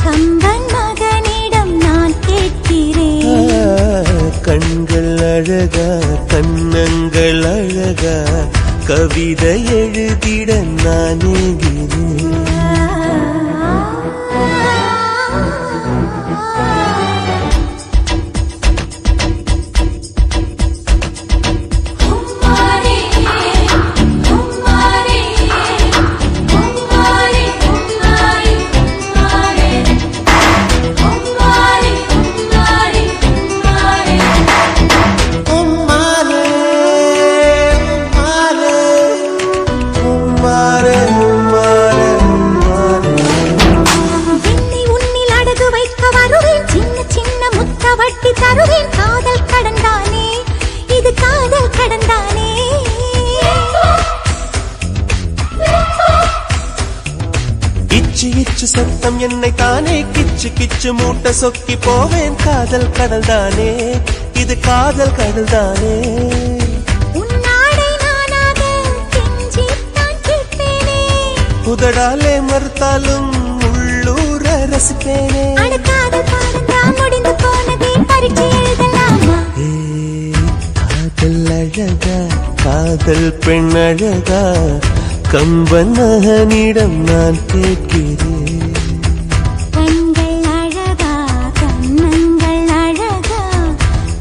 S1: கம்பன் மகனிடம் நான் கேட்கிறேன்.
S3: கண்கள் அழகா கண்ணங்கள் அழகா கவிதை எழுதிட நான் ஏங்கினேன்.
S1: வட்டி தருவேன். காதல் கடந்தானே இது காதல் கடந்தானே.
S3: இச்சு இச்சு சத்தம் என்னை தானே கிச்சு கிச்சு மூட்டை சொக்கி போவேன். காதல் கடல் தானே இது காதல் கடல் தானே.
S1: உன்னாடை நானாக கெஞ்சித்தான் கேட்பேனே.
S3: உதடாலே மறுத்தாலும் உள்ளூர ரசிப்பேனே.
S1: காதல் பாடந்தான் முடிந்து போனதே பரீட்சை எழுதலாமா.
S3: காதல் அழகா காதல் பெண் அழகா கம்பன் மகனிடம் நான் கேட்கிறேன்.
S1: கண்கள் அழகா கண்ணங்கள் அழகா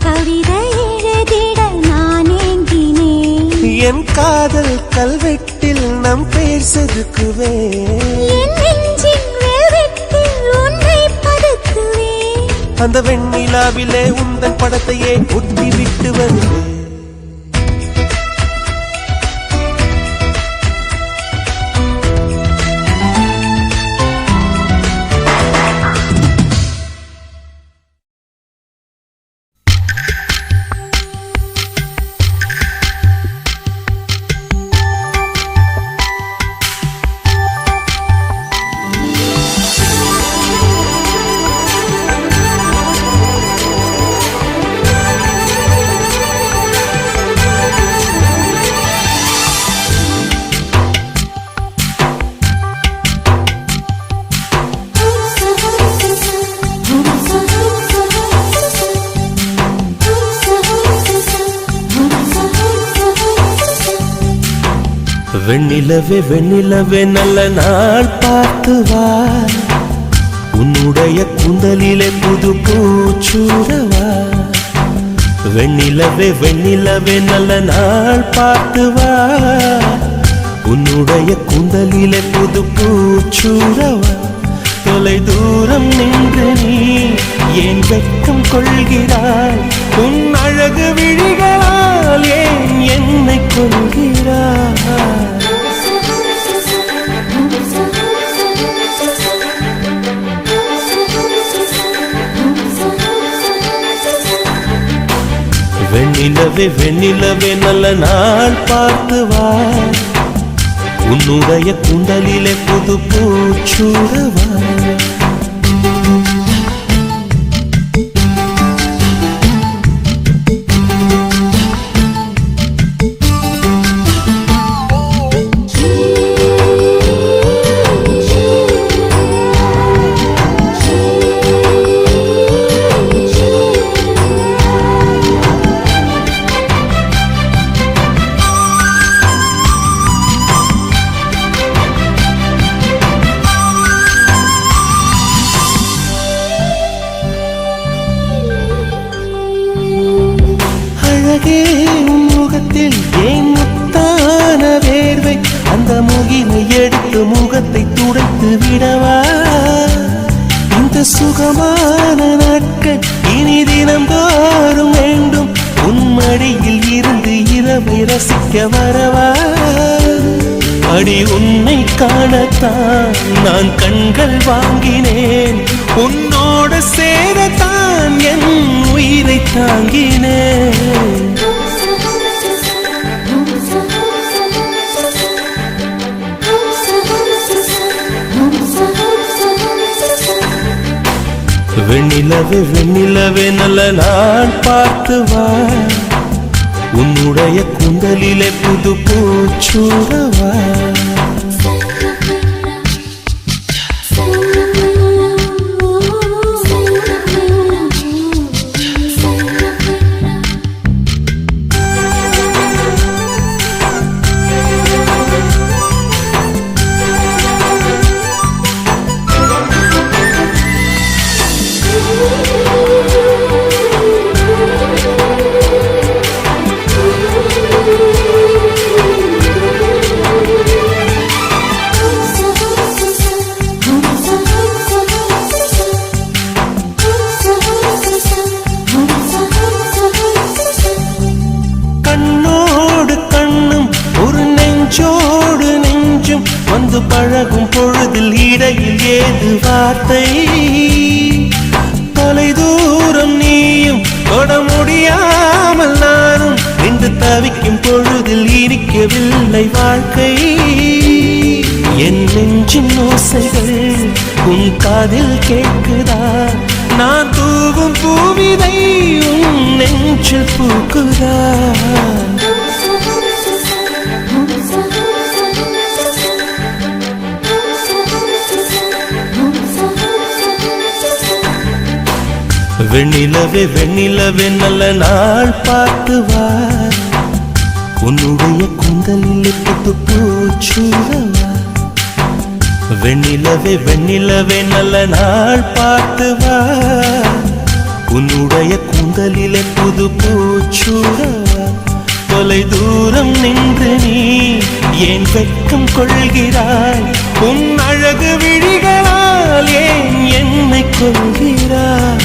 S1: கவிதை எழுதிட நான் ஏங்கினேன்.
S3: என் காதல் கல்வெட்டில் நம் பேர் செதுக்குவேன்.
S1: என் நெஞ்சின் வெள்ளத்தில் உன்னை பதுக்குவேன்.
S3: அந்த வெண்ணிலாவிலே உந்தன் படத்தையே ஒட்டி விட்டு வருவேன். வெண்ணிலவே வெண்ணிலவே நல்ல நாள் பார்த்து வா. உன்னுடைய குந்தலிலே புது பூச்சூடவா. வெண்ணிலவே வெண்ணிலவே நல்ல நாள் பார்த்து வா. உன்னுடைய குந்தலிலே புது பூச்சூடவா. தொலை தூரம் நின்று நீ ஏன் வெட்கம் கொள்கிறாய். உன் அழகு விழிகளால் ஏன் என்னை கொள்கிறாய்? வெண்ணிலவே வெண்ணிலவே நல்ல நாள் பார்த்து வா, உன்னுடைய குண்டலிலே புது பூச்சூடவா. அழகே உன் முகத்தில் ஏன் முத்தான வேர்வை, அந்த முகிலை எடுத்து முகத்தை துடைத்து விடவா. இந்த சுகமான நாட்கள் இனி தினந்தோறும் வேண்டும், உன் மடியில் இருந்து இரவை ரசிக்க வரவா. அடி உன்னை காணத்தான் நான் கண்கள் வாங்கினேன், உன்னோட சேரத்தான் என் உயிரை தாங்கினேன். வெண்ணிலவே வெண்ணிலவே நல்ல நாள் பார்த்து வா, உன்னுடைய குண்டலிலே புது பூச்சூடவா. வந்து பழகும் பொழுதில் இடையில் ஏது வார்த்தை, தொலை தூரம் நீயும் தொட முடியாமல் நானும் என்று தவிக்கும் பொழுதில் இனிக்கவில்லை வாழ்க்கை. என் நெஞ்சின் ஓசைகள் உன் காதில் கேட்குதா, நான் தூவும் பூவிதை உன் நெஞ்சில் பூக்குதா. வெண்ணிலவே வெண்ணிலவே நல்ல நாள் பார்த்து வா, உன்னுடைய குந்தலில் புது பூச்சூடவா. வெண்ணிலவே வெண்ணிலவே நல்ல நாள் பார்த்து வா, உன்னுடைய குந்தலில் புது பூச்சூடவா. தொலை தூரம் நின்று நீ ஏன் வெட்கம் கொள்கிறாய், உன் அழகு விழிகளால் ஏன் என்னை கொள்கிறாய்.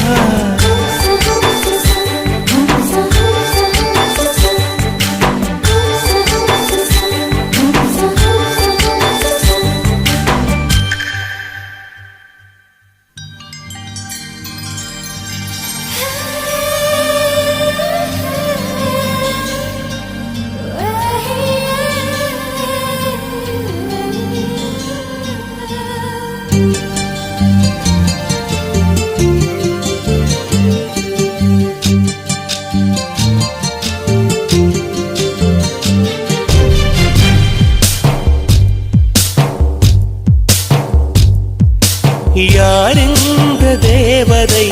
S3: யாரிந்த தேவதை,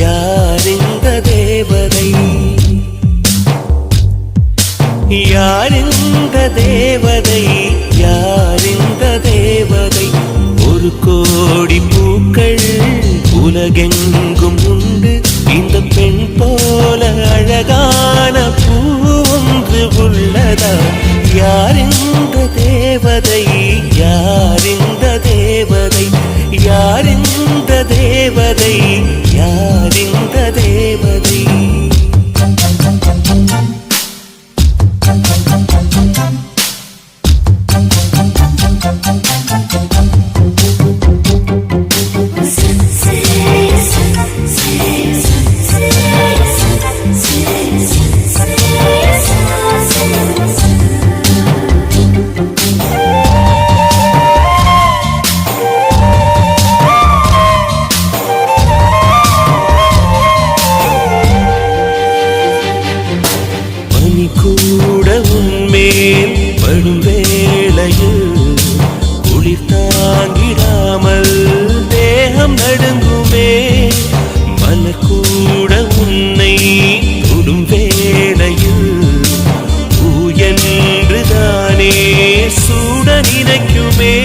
S3: யாரிந்த தேவதை, யாரிந்த தேவதை, யாரிந்த தேவதை. ஒரு கோடி பூக்கள் உலகெங்கும் உண்டு, இந்த பெண் போல அழகான பூ ஒன்று உள்ளதா. யாரிந்த தேவதை, யாரிந்த தேவதை, யாரிந்த தேவதை, யாரிந்த தேவதை. மலர் கூட உன்னை தொடும் வேளையில் பூ என்றுதானே சூட நினைக்குமே.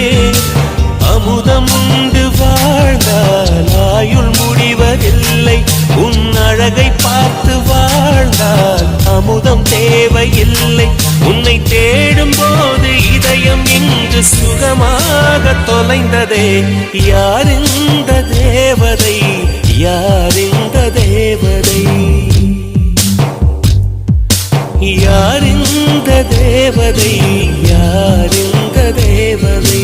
S3: அமுதம் உண்டு வாழ்ந்தால் ஆயுள் முடிவதில்லை. உன் அழகை பார்த்து வாழ்ந்தால் அமுதம் தேவையில்லை. உன்னை தேடும் போது இதயம் இங்கு சுகமாக தொலைந்ததே. யார் இந்த தேவதை, யார் இந்த தேவதை, யார் இந்த தேவதை, யார் இந்த தேவதை.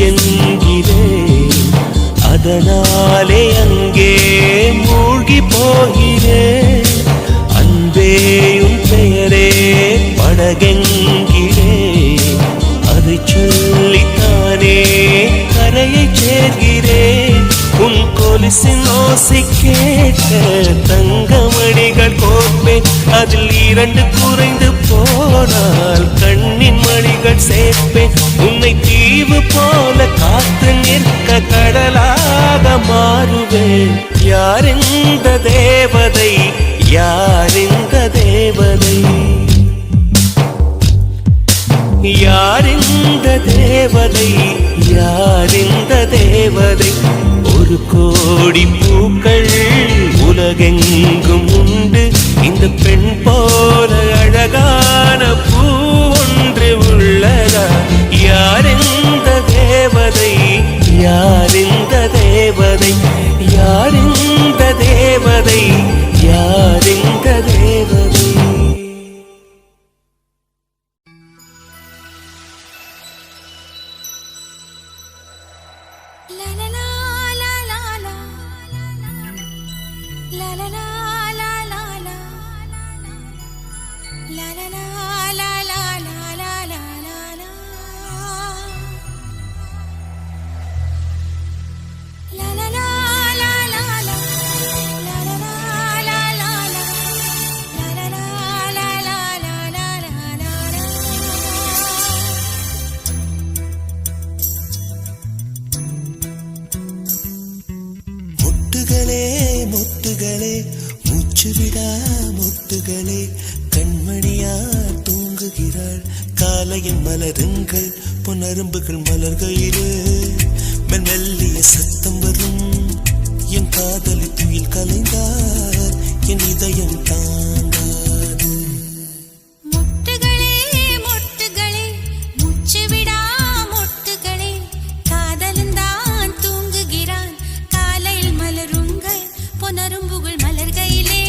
S3: என்கிறேன் அதனாலே அங்கே மூழ்கி போகிறேன். அன்பே உன் பெயரே படகென்கிறேன். அதை சொல்லித்தானே கரையை சேர்கிறேன். உன் கொலுசின் ஓசை கேட்க தங்கமணிகள் கோர்ப்பேன். அதில் 2 குறைந்து போனால் கண்ணின் மணிகள் சேர்ப்பேன். உன்னை தீவு போல காத்து நிற்க கடலாக மாறுவேன். யார் இந்த தேவதை, யார் இந்த தேவதை, யார் இந்த தேவதை, யார் இந்த தேவதை. 1 கோடி பூக்கள் உலகெங்கும் உண்டு. இந்த பெண் போல அழகான பூ ஒன்று உள்ளதா? யார் இந்த தேவதை, யார் இந்த தேவதை, யார் இந்த தேவதை, யார் இந்த தேவதை. மொட்டுகளே மூச்சு விடா மொட்டுகளே கண்மணியார் தூங்குகிறாள். காலையின் மலருங்கள் பொன்னரும்புகள் மலர்கையிலே மெல்லிய சத்தம் வரும். என் காதலி துயில் கலைந்தார் என் இதயம் தாங்காது.
S1: நரும்புகள் மலர்கையிலே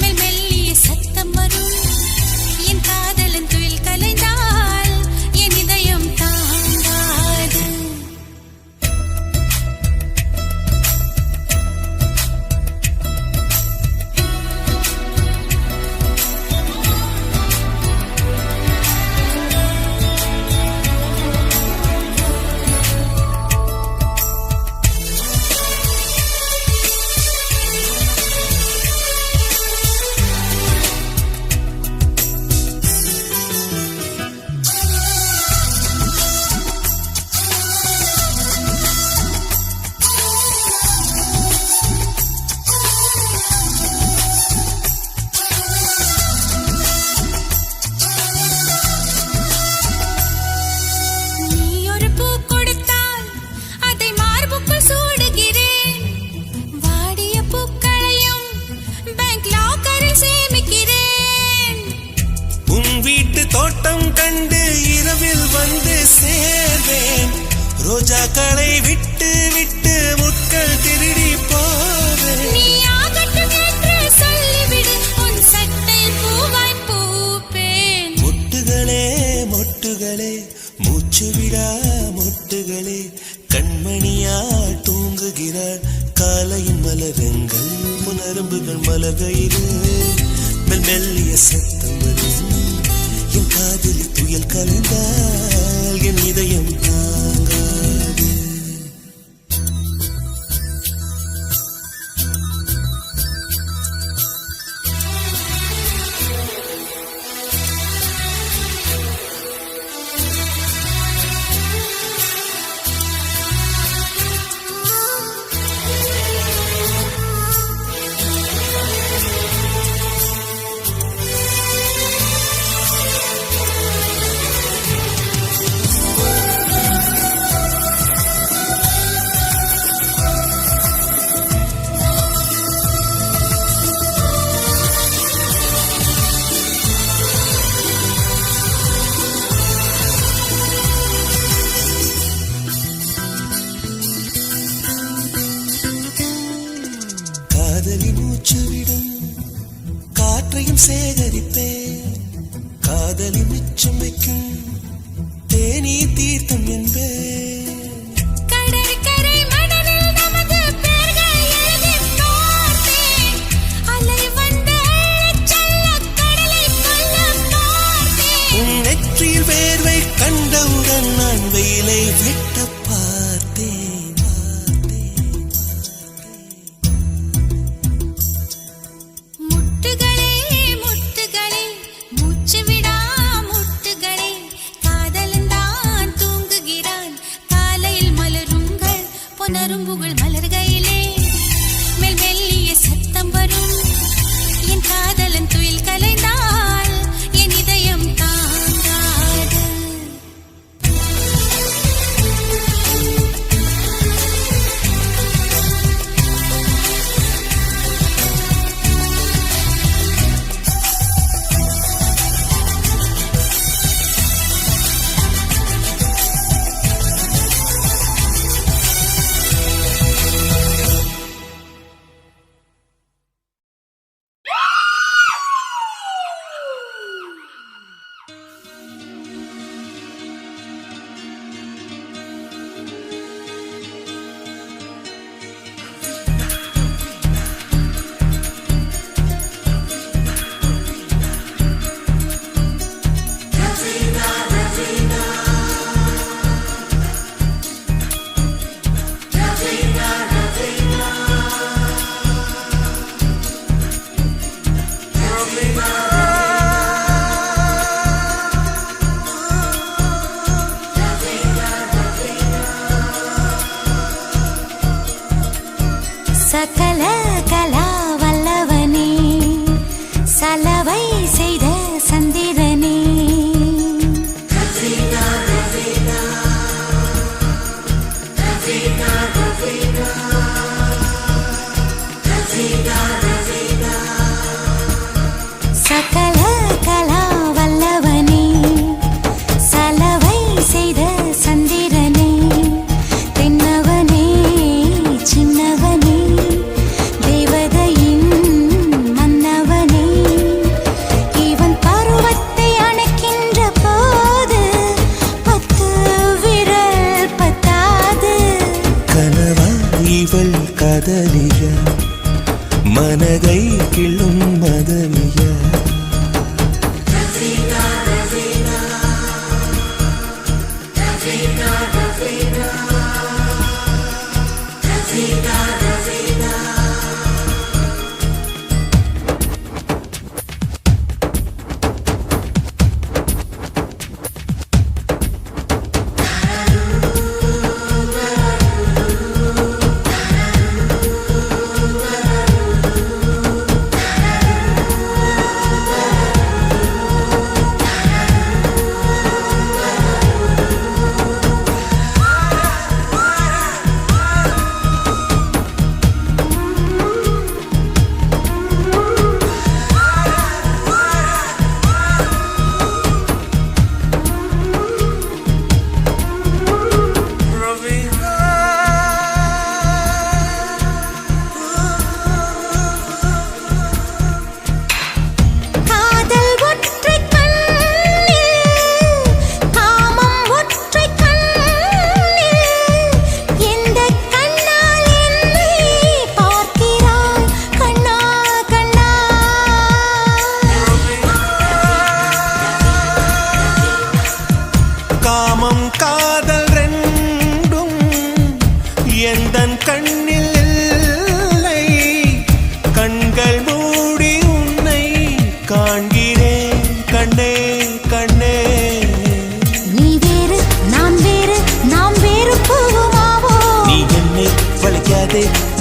S1: மெல்லிய சத்தம் வரும். என் காதலன் துயில் கலைந்தால் என் இதயம் தாங்காது.
S3: தோட்டம் கண்டு இரவில் வந்து சேர்வேன். ரோஜாக்களை விட்டு விட்டு முட்கள் திருடி போவேன்.
S1: நீ ஆகட்டும் என்று சொல்லிவிடு, உன் சட்டை பூவாய் பூப்பேன்.
S3: மொட்டுகளே மொட்டுகளே மூச்சு விடா மொட்டுகளே கண்மணியால் தூங்குகிறாள். காலையின் மலரங்கள் புனரம்புகள் மலகையிலே மெல்லிய சத்தம் வரும். என் காதலி துயல் கலைந்தால் என் இதயம் தாங்காது. காதலி மூச்சுவிடும் காற்றையும் சேகரிப்பேன். காதலி மிச்சம் வைக்கும் தேனீ தீர்த்தம் என்பேன்.
S1: கடற்கரை மணலில் நமது பெயர்கள் எழுதிப் பார்த்தேன். அலை வந்து அள்ளச் செல்லக் கடலைக் கொல்லப் பார்த்தேன்.
S3: உன் நெற்றியில் வேர்வை கண்டவுடன் நான் வெயிலை வெட்டப் பார்த்தேன்.
S1: முட்டுகளே முட்டுகளே மூச்சு விடா முட்டுகளே காதலன் தான் தூங்குகிறான். காலையில் மலருங்கள் பொனரும்புகள் மலர்கையிலே மெல்லிய சத்தம் வரும். என் காதலன் துயில் கலைந்தால் என் இதயம் தாங்காது. சகல கலா வல்லவனே சலவை செய்த சந்திரனே சகல கலா வல்லவனே சலவை செய்த சந்திரனே தென்னவனே சின்னவனே தேவதையின் மன்னவனே இவன் பருவத்தை அணைக்கின்ற போது 10 விரல் பத்தாது.
S3: கனவா இவள் காதலியா மனதை கிள்ளும் மதமியா.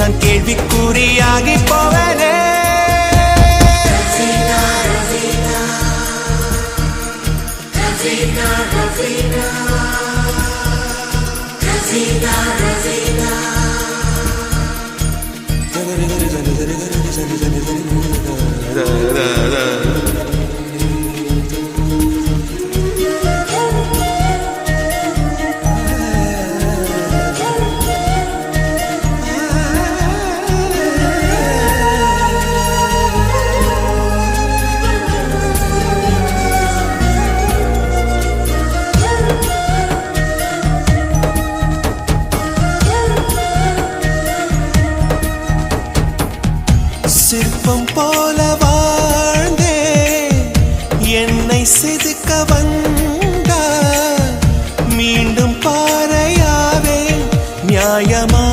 S3: நான் கேள்விக்குறியாகி போவேனே. சிற்பம் போல வாழ்ந்தே என்னை செதுக்க வந்தா மீண்டும் பாறையாவே நியாயமா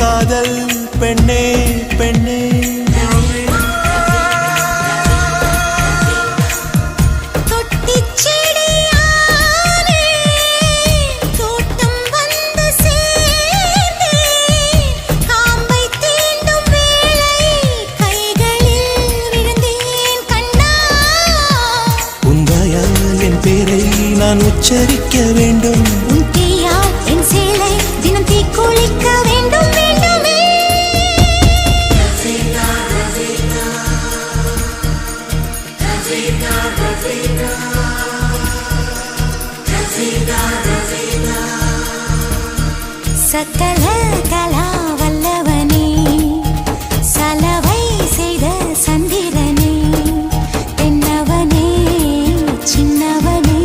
S3: காதல் பெண்ணே பெண்ணே. நான் உச்சரிக்க வேண்டும்
S1: உன் தீயால் என் சேலை தினம் தீக்குளிக்க வேண்டும் வேண்டுமே. சகல கலா வல்லவனே சலவை செய்த சந்திரனே தென்னவனே சின்னவனே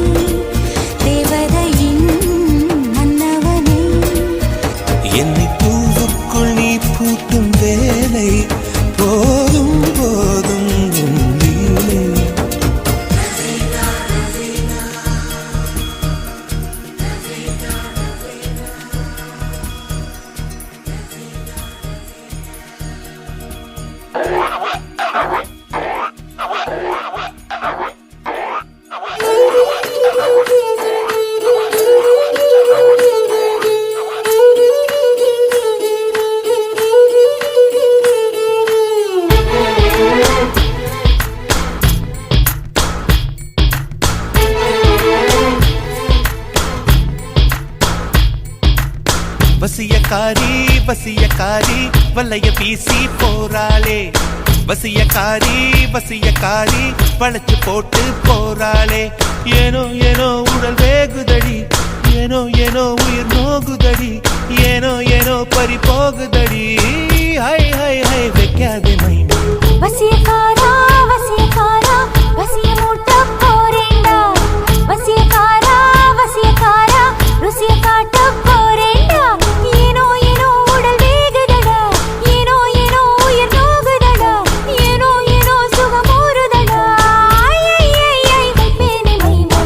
S1: தேவதையின் மன்னவனே.
S3: என்னை பூவுக்குள் நீ பூட்டும் வேலை போதும் போதும் உன் லீலை. வசியக்காரி வசியக்காரி வலைய வீசி போறாளே. வசியக்காரி வசியக்காரி வளைச்சு போட்டு போறாளே. ஏனோ ஏனோ உடல் வேகுதடி ஏனோ ஏனோ உயிர் நோகுதடி ஏனோ ஏனோ பறி போகுதடி. ஹை ஹை ஹை வைக்காதே மைனா.
S1: வசியக்காரா வசியக்காரா வசிய மூட்ட போறேண்டா. வசியக்காரா வசியக்காரா ருசிய காட்ட போறேண்டா. ஏனோ ஏனோ உடல் வேகுதடா ஏனோ ஏனோ உயிர் நோகுதடா ஏனோ ஏனோ சுகம் ஊறுதடா. ஐ ஐ ஐ வைப்பேனே மைனா.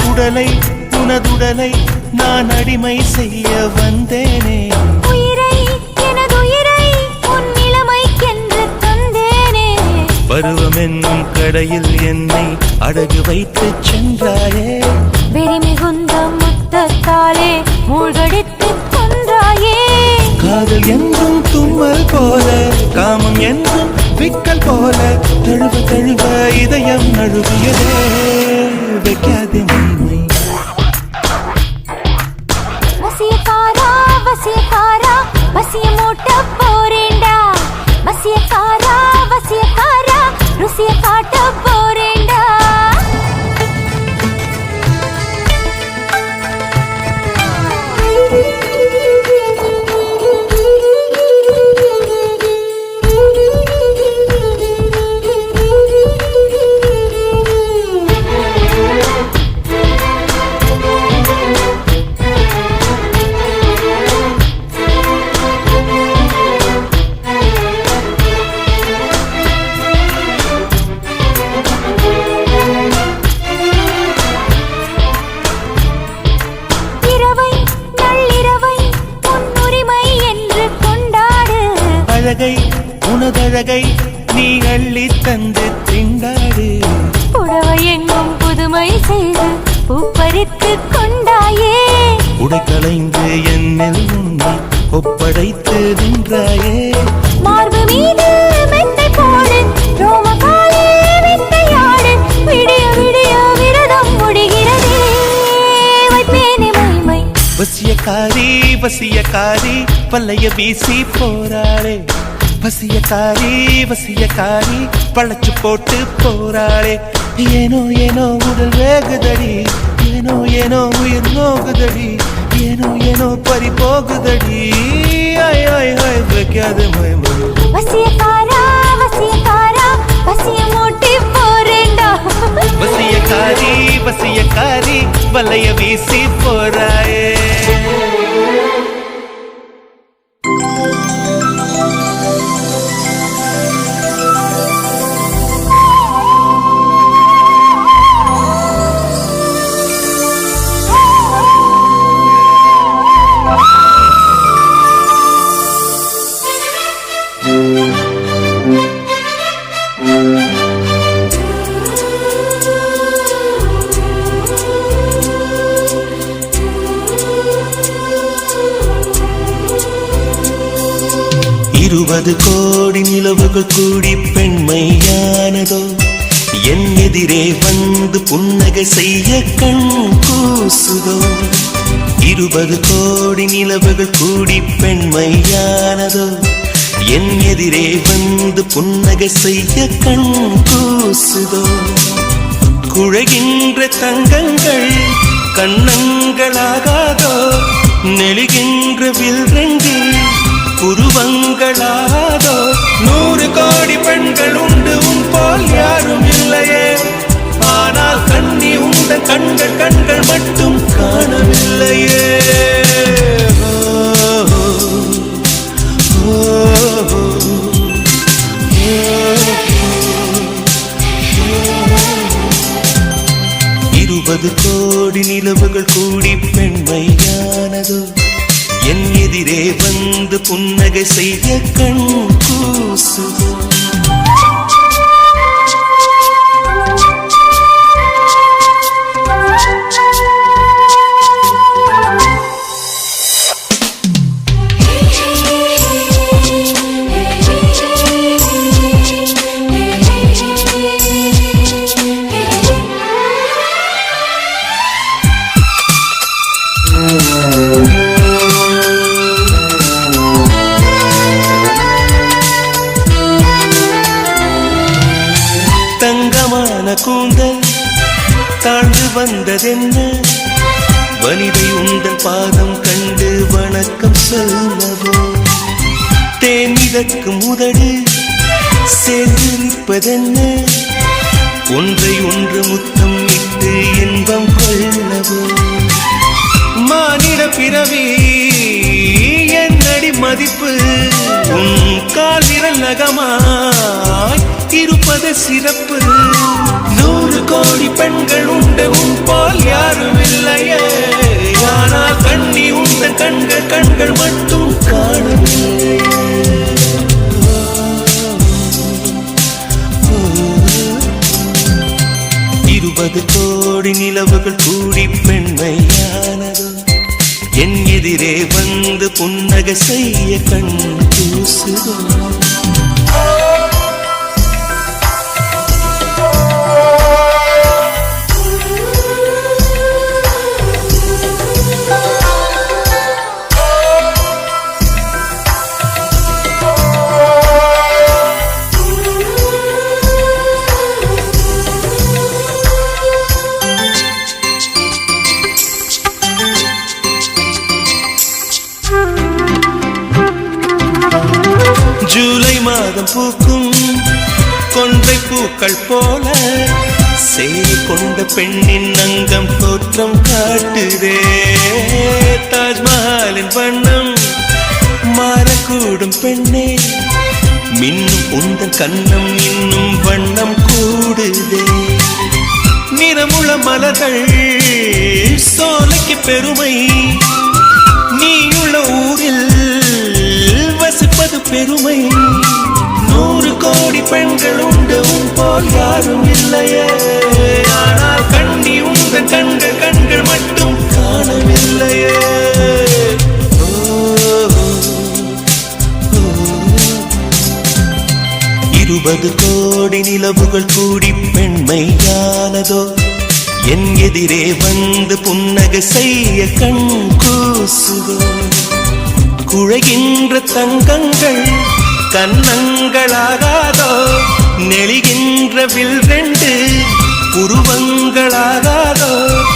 S3: உடலை உனதுடலை நான் அடிமை செய்ய வந்தேனே.
S1: உயிரை எனதுயிரை உன் நிலைமைக்கென்று தந்தேனே.
S3: பருவம் என்னும் கடையில் என்னை அடகு வைத்து சென்றாயே.
S1: வெறி மிகுந்த முத்தத்தாலே மூழ்கடித்து கொன்றாயே.
S3: காதல் என்றும் தும்மல் போல காமம் என்றும் விக்கல் போல தழுவ தழுவ இதயம் நழுவியதே. வைக்காதே மைமை.
S1: வசியக்காரா வசியக்காரா வசிய மூட்ட போறேண்டா. வசியக்காரா வசியக்காரா ருசிய காட்ட போறேண்டா.
S3: நீ அள்ளி தந்து திண்டாடு.
S1: புடவை எங்கும் புதுமை செய்து பூப்பறித்து கொண்டாயே.
S3: உடைக்கலைந்து என்னில் உன்னை ஒப்படைத்து நின்றாயே.
S1: மார்பு மீது மெத்தை போடு, ரோமகாலே மெத்தையாடு. விடிய விடிய விரதம் முடிகிறதே, வைப்பேனே மைமை.
S3: வசியக்காரி வசியக்காரி பல்லைய வீசி போறாளே. வசியக்காரி வசியக்காரி பழச்சு போட்டு போறாளே. ஏனோ ஏனோ உடல் வேகுதடி, ஏனோ ஏனோ உயிர் நோகுதடி, ஏனோ ஏனோ பறி போகுதடி. ஆய் ஆய் ஆய் வைக்காது மைமை.
S1: வசியக்காரா வசியக்காரா வசிய மூட்டி போறேண்டா.
S3: வசியக்காரி வசியக்காரி வலைய வீசி போறாயே. இருபது கோடி நிலவுகள் கூடி பெண்மையானதோ, என் எதிரே வந்து புன்னகை செய்ய கண் கூசுதோ. 20 கோடி நிலவுகள் கூடி பெண்மையானதோ, என் எதிரே வந்து புன்னகை செய்ய கண் கூசுதோ. குழைகின்ற தங்கங்கள் கண்ணங்களாகாதோ, நெழுகின்ற வில்ரெங்கில் புருவங்களாதோ. 100 கோடி பெண்கள் உண்டு உன் போல் யாரும் இல்லையே. ஆனால் கண்ணி உண்ட கண்கள் கண்கள் மட்டும் காணவில்லையே. இருபது கோடி நிலவுகள் கூடி பெண்மையானதோ, என் எதிரே வந்து புன்னகை செய்ய கண் கூசுதோ. தங்கமான கூந்தல் தாழ்ந்து வந்ததென்ன, வனிதை உந்தன் பாதம் கண்டு வணக்கம் சொல்லவோ. தேன் மிதக்கும் உதடு சேர்ந்து நிற்பதென்ன, ஒன்றை ஒன்று முத்தம் இட்டு இன்பம் கொள்ளவோ. மானிட பிறவி என்னடி மதிப்பு, உன் கால் விரல் நகமாய் இருப்பது சிறப்பு. 100 கோடி பெண்கள் உண்டு உன் போல் யாரும் இல்லையே. ஆனால் கண்ணி உண்ட கண்கள் கண்கள் மட்டும் காணவில்லை. 20 கோடி நிலவுகள் கூடி பெண்மையானதோ, என் எதிரே வந்து புன்னகை செய்ய கண் கூசுதோ. ஜூலை மாதம் பூக்கும் கொன்றை பூக்கள் போல, சேரி கொண்ட பெண்ணின் அங்கம் தோற்றம் காட்டுதே. தாஜ்மஹாலின் வண்ணம் மாறக்கூடும் பெண்ணே, மின்னும் உந்தன் கண்ணம் இன்னும் வண்ணம் கூடுதே. நிறமுள மலர்கள் சோலைக்கு பெருமை, நீயுள்ள ஊரில் வசிப்பது பெருமை. 100 கோடி பெண்கள் உண்டு உன் போல் யாரும் இல்லையே ஆனால் கண்ணி உங்கள் கண்கள் கண்கள் மட்டும் காணவில்லையே 20 கோடி நிலவுகள் கூடி பெண்மையானதோ என் எதிரே வந்து புன்னகை செய்ய கண் கூசுதோ குழைகின்ற தங்கங்கள் கன்னங்களாகாதோ நெளிகின்ற வில் 2 உருவங்களாகாதோ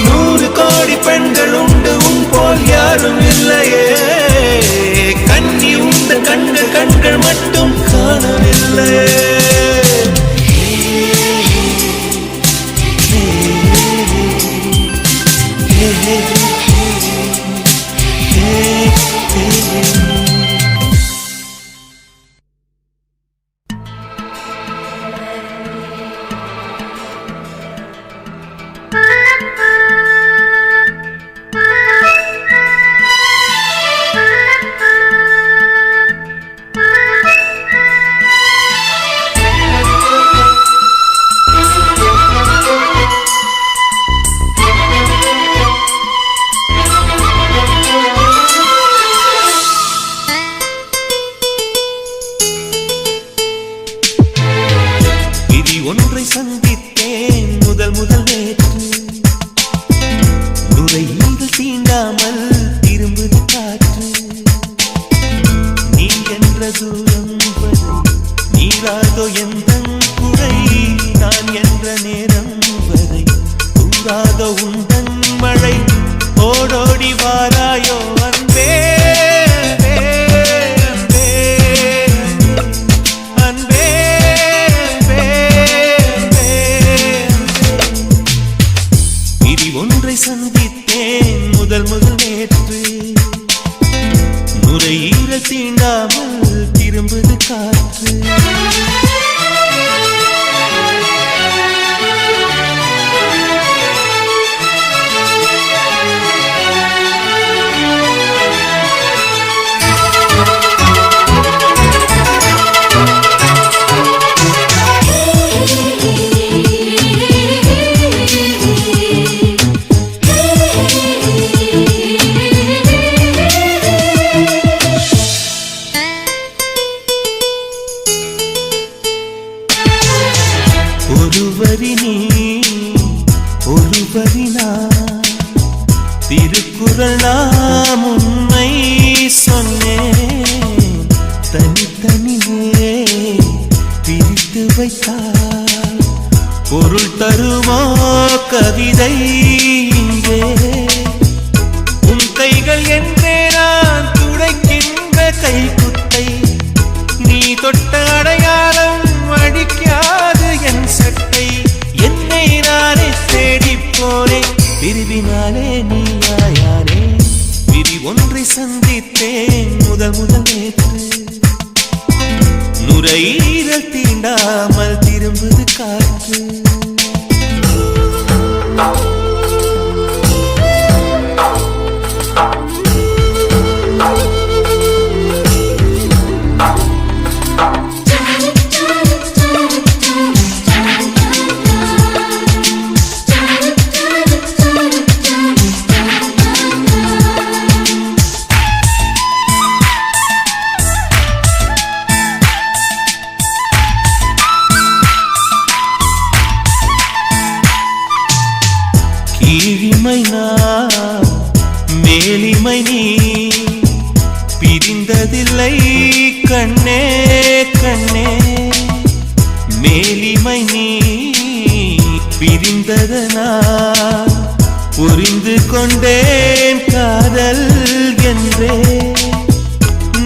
S3: 100 கோடி பெண்கள் உண்டு உன் போல் யாரும் இல்லையே கண்ணி உண்டு கண்கள் கண்கள் மட்டும் காணவில்லையே ஒன்றை சந்தித்தேன் முதல் நேற்று நுரையீரல் தீண்டாமல் திரும்புது காற்று நீ என்ற தூரம் வரை நீராதோ எந்த குறை நான் என்ற நேரம் வரை தூராதோ உந்தன் மழை ஓடோடி வாராயோ அன்பே சந்தித்தேன் முதல் நேற்று நுரையீரல் தீண்டாமல் திரும்புது காற்று திருக்குறள் நாம் உண்மை சொன்னேன் தனித்தனியே பிரித்து வைத்தால் பொருள் தருமோ கவிதை இங்கே உன் கைகள் என்றே நான் துடைக்கின்ற கைக்குட்டை நீ தொட்ட அடையாளம் அடிக்காது என் சட்டை என்னை நானே தேடி போனேன் பிரிவினாலே நீயாயானே விதி ஒன்றை சந்தித்தேன் முதல் நேற்று நுரையீரல் தீண்டாமல் திரும்புது காற்று கீழிமை நான் மேலிமை நீ பிரிந்ததில்லை கண்ணே கண்ணே மேலிமை நீ பிரிந்ததனால் புரிந்து கொண்டேன் காதல் என்றே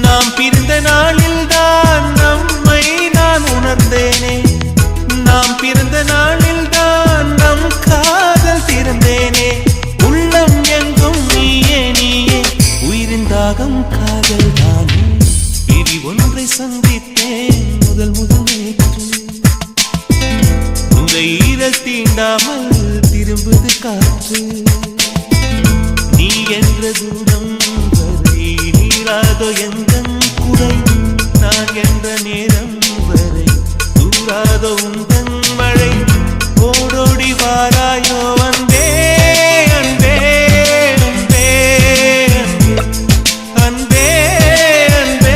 S3: நாம் பிரிந்த நாளில் தான் நம்மை நான் உணர்ந்தேனே நாம் பிறந்த நாளில் தான் நம் காதல் திறந்தேனே உள்ளம் எங்கும் நீயே நீயே உயிரின் தாகம் காதல் தானே பிரி ஒன்றை சந்தித்தேன் முதல் நேற்று நுரையீரல் தீண்டாமல் திரும்புது காற்று நீ என்ற தூரம் வரை நீராதோ எந்த குறை நான் என்ற நேரம் வரை பொழியாதோ உந்தன் மழை ஓடோடி வாராயோ அன்பே அன்பே அன்பே அன்பே அன்பே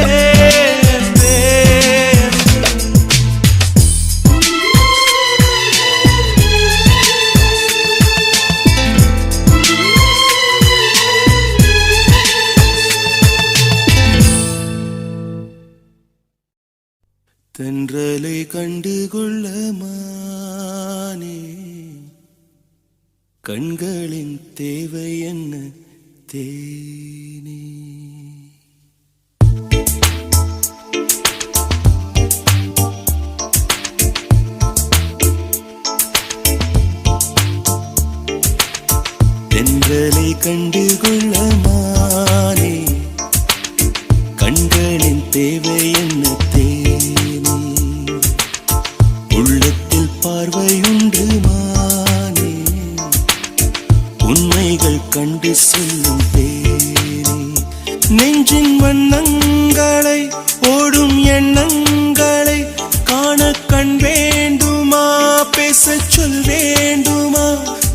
S3: அன்பே தென்றலை கண்டு கொள்ள மானே கண்களின் தேவை என்ன தேனே தென்றலை கண்டு கொள்ள மானே கண்களின் தேவை என்ன தேனே உள்ளத்தில் பார்வையுண்டு மானே உண்மைகள் கண்டு சொல்லும் தேனே நெஞ்சின் வண்ணங்களை ஓடும் எண்ணங்களை காண கண் வேண்டுமா பேசச் சொல் வேண்டுமா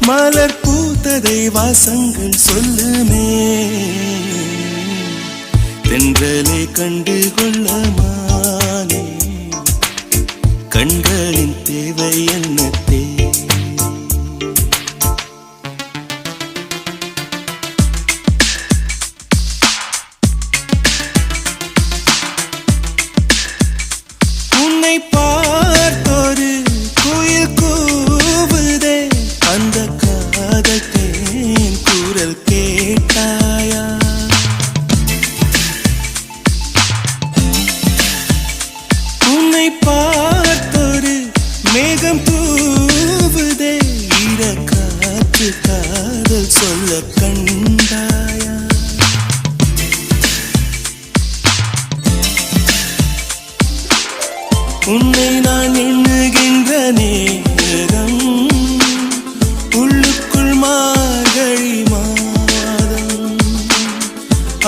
S3: மலர் பூத்ததை வாசங்கள் சொல்லுமே தென்றலை கண்டு கொள்ள மானே கண்களின் தேவை என்ன தேவை உன்னை பார்த்தொரு குயில் கூவுதே அந்த காதல் தேன் குரல் கேட்டாயா உன்னை பார்த்தொரு மேகம் தூவுதே ஈர காற்று காதல் சொல்ல கண்டாயா உன்னை நான் எண்ணுகின்ற நேரம் உள்ளுக்குள் மார்கழி மாதம்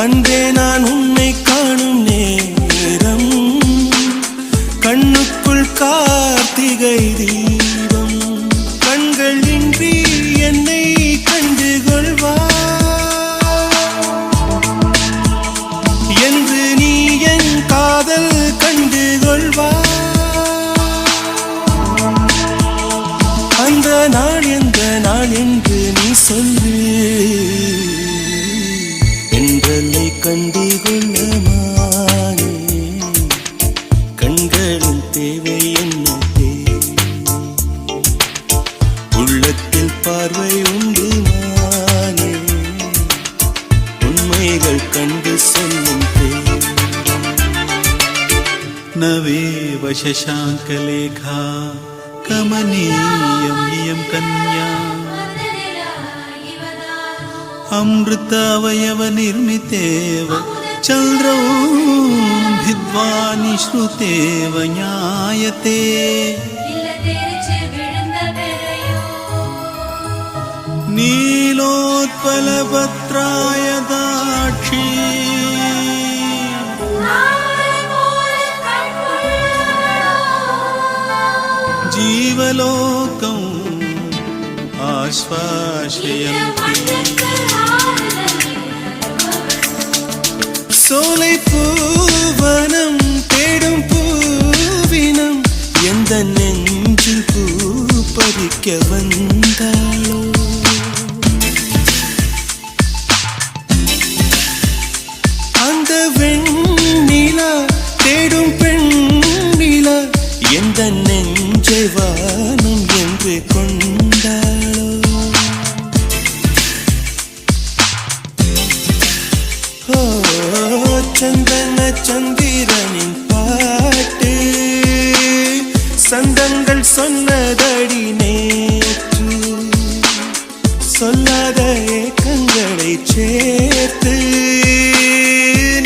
S3: அன்றே நான் உன்னை காணும் நேரம் கண்ணுக்குள் கார்த்திகை தீபம் கண்கள் இன்றி என்னை கண்டு கொள்வா என்று நீ என் காதல் கண்டு கொள்வா அந்த நாள் எந்த நாள் என்று நீ சொல்லு என்றலை கண்டு கொள்ள மானே கண்களின் தேவை என்ன தேவை உள்ளத்தில் பார்வை உண்டு மானே உண்மைகள் கண்டு சொல்லும் தேவை
S7: नवेव शशाङ्कलेखा कमनीयं इयं कन्या अमृतावयवनिर्मितेव चन्द्रौ भिद्वा निश्रुतेव ज्ञायते नीलोत्पलपत्राय दाक्षी जीवलोकम् आश्वासयन्ति
S3: சோலை பூவனம் தேடும் பூவினம் எந்த நெஞ்சில் பூ பறிக்க வந்தாளோ அந்த வெண்ணிலா தேடும் பெண்ணிலா எந்த நெஞ்சை வானம் என்று கொண்டாளோ சந்தன சந்திரனின் பாட்டு சந்தங்கள் சொன்னதடி நேற்று சொல்லாத ஏக்கங்களை சேர்த்து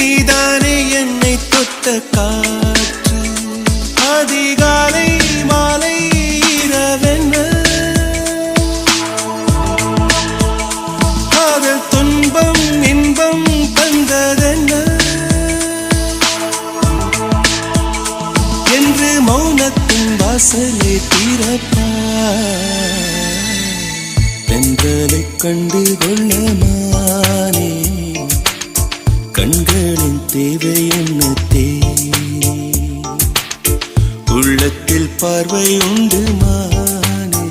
S3: நீதானே என்னை தொட்ட காற்று அதிகாலை மாலை இரவென்ன காதல் துன்பம் இன்பம் தந்ததென்ன என்று மௌனத்தின் வாச வாசலை திறப்பாய். தென்றலை கண்டு கொள்ளமானே கண்களின் தேவை என்ன தேனே. உள்ளத்தில் பார்வை உண்டு மானே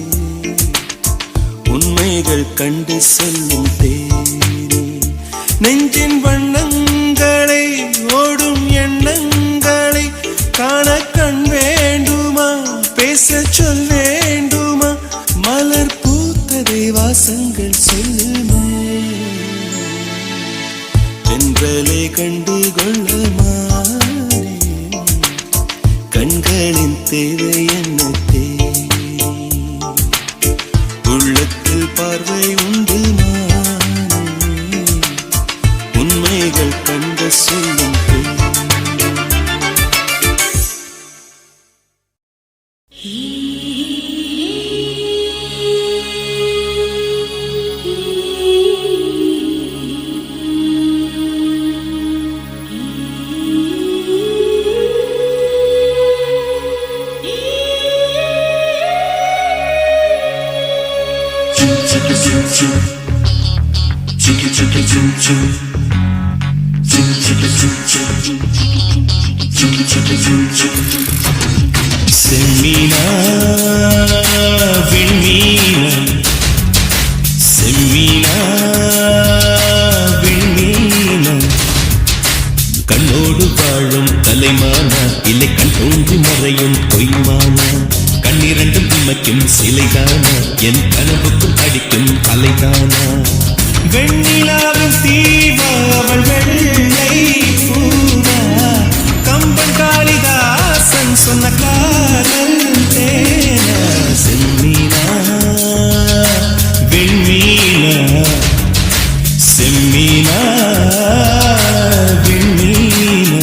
S3: உண்மைகள் கண்டு சொல்லும் தேனே. நெஞ்சின் வண்ணங்களை ஓடும் எண்ணங்களை காண கண் வேண்டுமா, பேச சொல் வேண்டுமா, மலர் பூத்ததை வாசங்கள் சொல்லுமே. தென்றலை கண்டு கொள்ளமானே கண்களின் தேவை என்ன தேனே. உள்ளத்தில் பார்வை உண்டு மானே உண்மைகள் கண்டு சொல்லும் தேனே. செம்மீனா விண்மீனா செம்மீனா விண்மீனா கண்ணோடு வாழும் கலைமானா இல்லை கண் தோன்றி மறையும் பொய்மானா. கண்ணிரண்டும் இமைக்கும் சிலைதானா என் கனவுக்கும் அடிக்கும் கலைதானா. வெண்ணிலாவின் தீபா அவள் வெள்ளை பூரா கம்பன் காளிதாசன் சொன்ன காதல் தேனா. செம்மீனா வெண்மீனா செம்மீனா வெண்மீனா.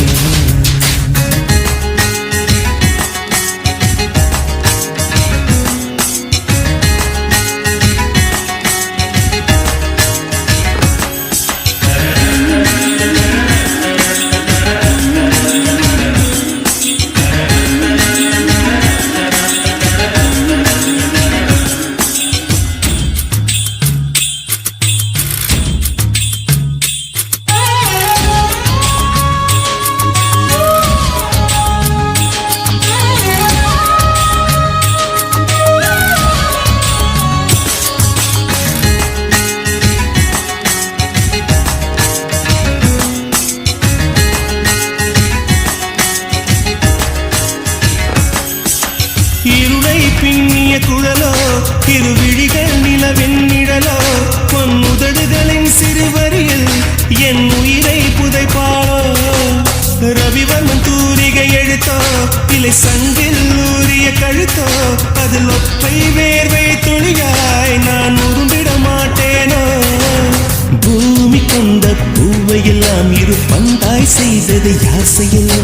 S3: இருளை பின்னிய குழலோ திருவிழிகள் நிலவின் நிழலோ பொன்னுதடுகளின் சிறுவரியில் என் உயிரை புதைப்பாளோ. ரவிவர்மன் தூரிகை எழுத்தோ இல்லை சங்கில் ஊறிய கழுத்தோ அதில் ஒற்றை வேர்வை துளியாய் நான் உரும்பிட மாட்டேனோ. பூமி கொண்ட பூவையெல்லாம் இரு பந்தாய் செய்தது யார் செய்யலோ.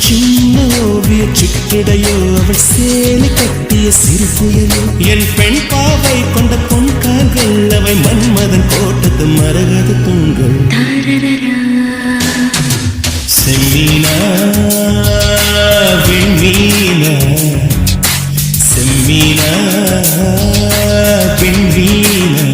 S3: சின்ன ஓவிய சிக்கிடையோ அவள் சேலை கட்டிய சிறு புயலோ. என் பெண் பாவை கொண்ட பொன் கால்கள் அவை மன்மதன் போட்டது மரகத தூண்கள். செம்மீனா விண்மீனா செம்மீனா விண்மீனா.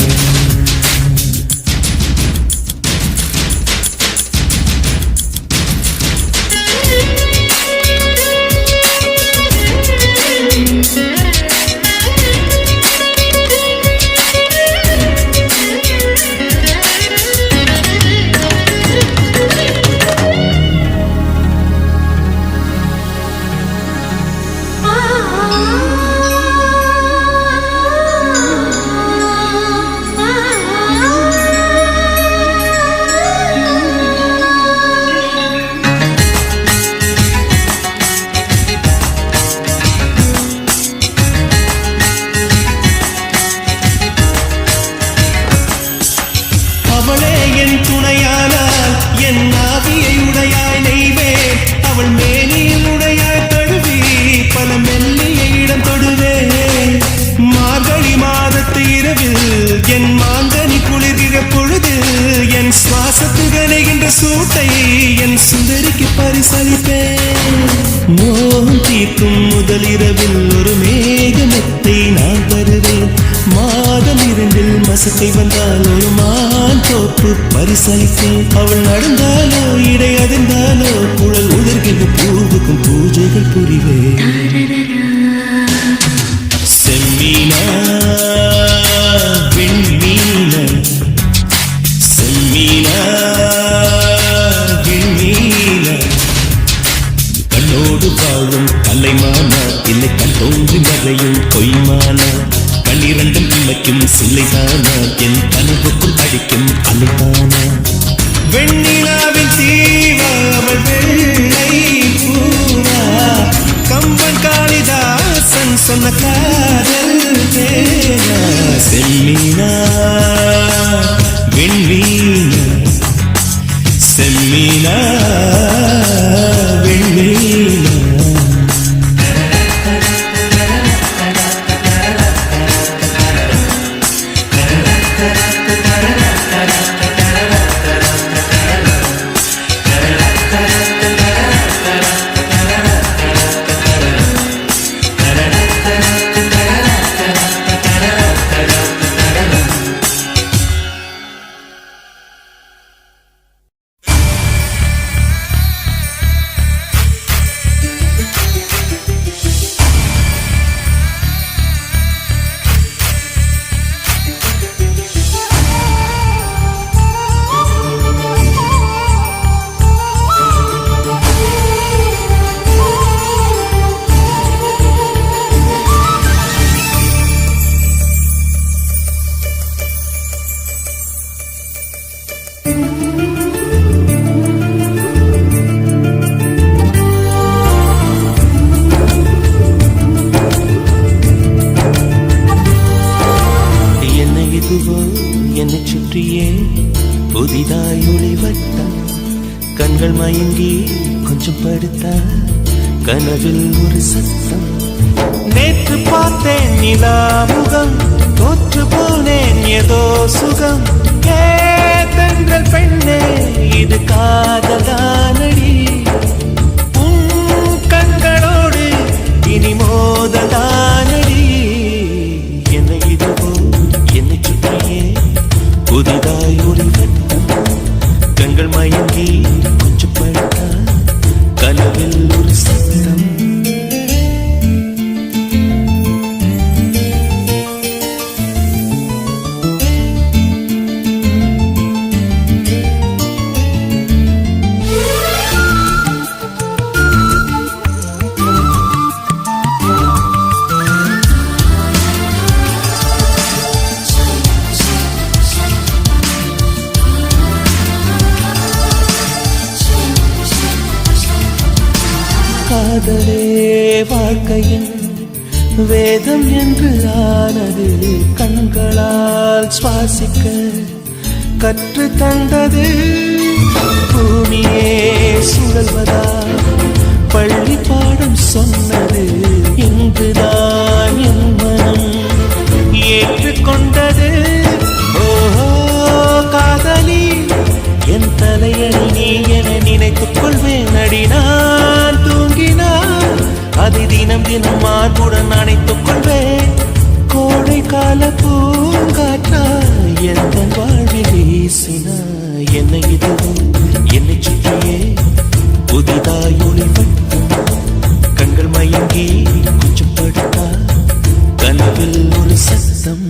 S3: சூட்டை என் சுந்தரிக்கு பரிசளிப்பேன். மோகம் தீர்க்கும் முதலிரவில் ஒரு முன்பு பரிசளித்தேன். அவள் நடந்தாலோ இடை அதிர்ந்தாலோ குழல் உதிர்கின்ற பூவுக்கும் பூஜைகள் புரிவேன். செம்மீனா விண்மீனா, செம்மீனா விண்மீனா, கண்ணோடு வாழும் கலைமானா இல்லை கண் தோன்றி மறையும் பொய்மானா, கண்ணிரண்டும் இமைக்கும் சில்லைதானா என் கனவுக்குள் அடிக்கும் அலைதானா. வெண்ணிலாவின் தீவாமல் வெள்ளை பூவா, கம்பன் காளிதாசன் சொன்ன காதல் தேனா. செம்மீனா விண்மீனா, செம்மீனா விண்மீனா. என்னை சுற்றியே புதிதாய் ஒளிவட்டம், கண்கள் மயங்கி கொஞ்சம் படுத்தா கனவில் ஒரு சத்தம். நேற்று பார்த்தேன் நிலாமுகம், தோற்று போனேன் ஏதோ சுகம். கேட்டங்கள் பெண்ணே இது காதலானடி, உன் கண்களோடு இனி மோதலானடி. என்னை இதுவோ என்னை சுற்றியே புதிதாய் ஒளிவட்டம், கண்கள் மயங்கி கொஞ்சம் படுத்தா கனவில் ஒரு சத்தம். காதலே வாழ்க்கையின் வேதம் என்று ஆனது, கண்களால் சுவாசிக்க கற்று தந்தது. பூமியே சுழல்வதா பள்ளி பாடம் சொன்னது, இங்குதான் என் மனம் ஏற்றுக்கொண்டது. ஓஹோ காதலி என் தலையணி நீ என நினைத்துக் கொள்வேன் அடி. நான் தூங்கினான் அதை தினம் தினம் மார்புடன் அணைத்துக் கொள்வேன். கோடை கால பூங்காற்றா எந்த வாழ்வில் வீசினா. என்னை இதுவும் என்னை சுற்றியே புதிதாய் ஒளிவட்டம், கண்கள் மயங்கி கொஞ்சம் படுத்தா கனவில் ஒரு சத்தம்.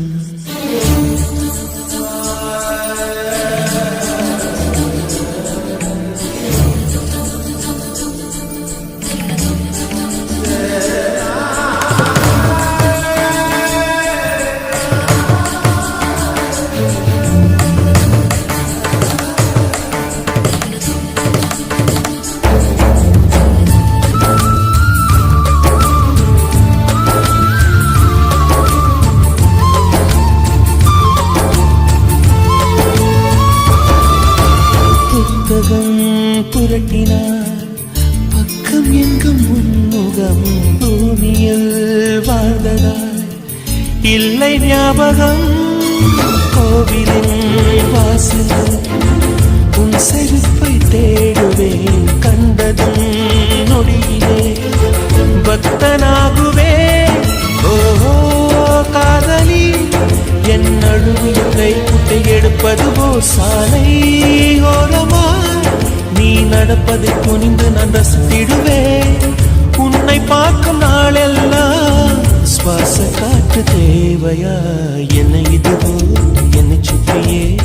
S3: புரட்டினார் பக்கம் எங்கும் முன்முகம், பூமியில் வாழ்ந்ததால் இல்லை ஞாபகம். கோவிலின் வாசல் உன் செருப்பை தேடுவேன், கண்டதும் நொடியிலே பக்தனாகுவேன். ஓஹோ காதலி என் அழுவிய கை குட்டை எடுப்பது போ சாலை ஓரமா நீ நடப்பதை துணிந்து நான் ரசித்திடுவேன். உன்னை பார்க்கும் நாளெல்லாம் சுவாச காற்று தேவையா? என்னை இதுவோ என்னை சுற்றியே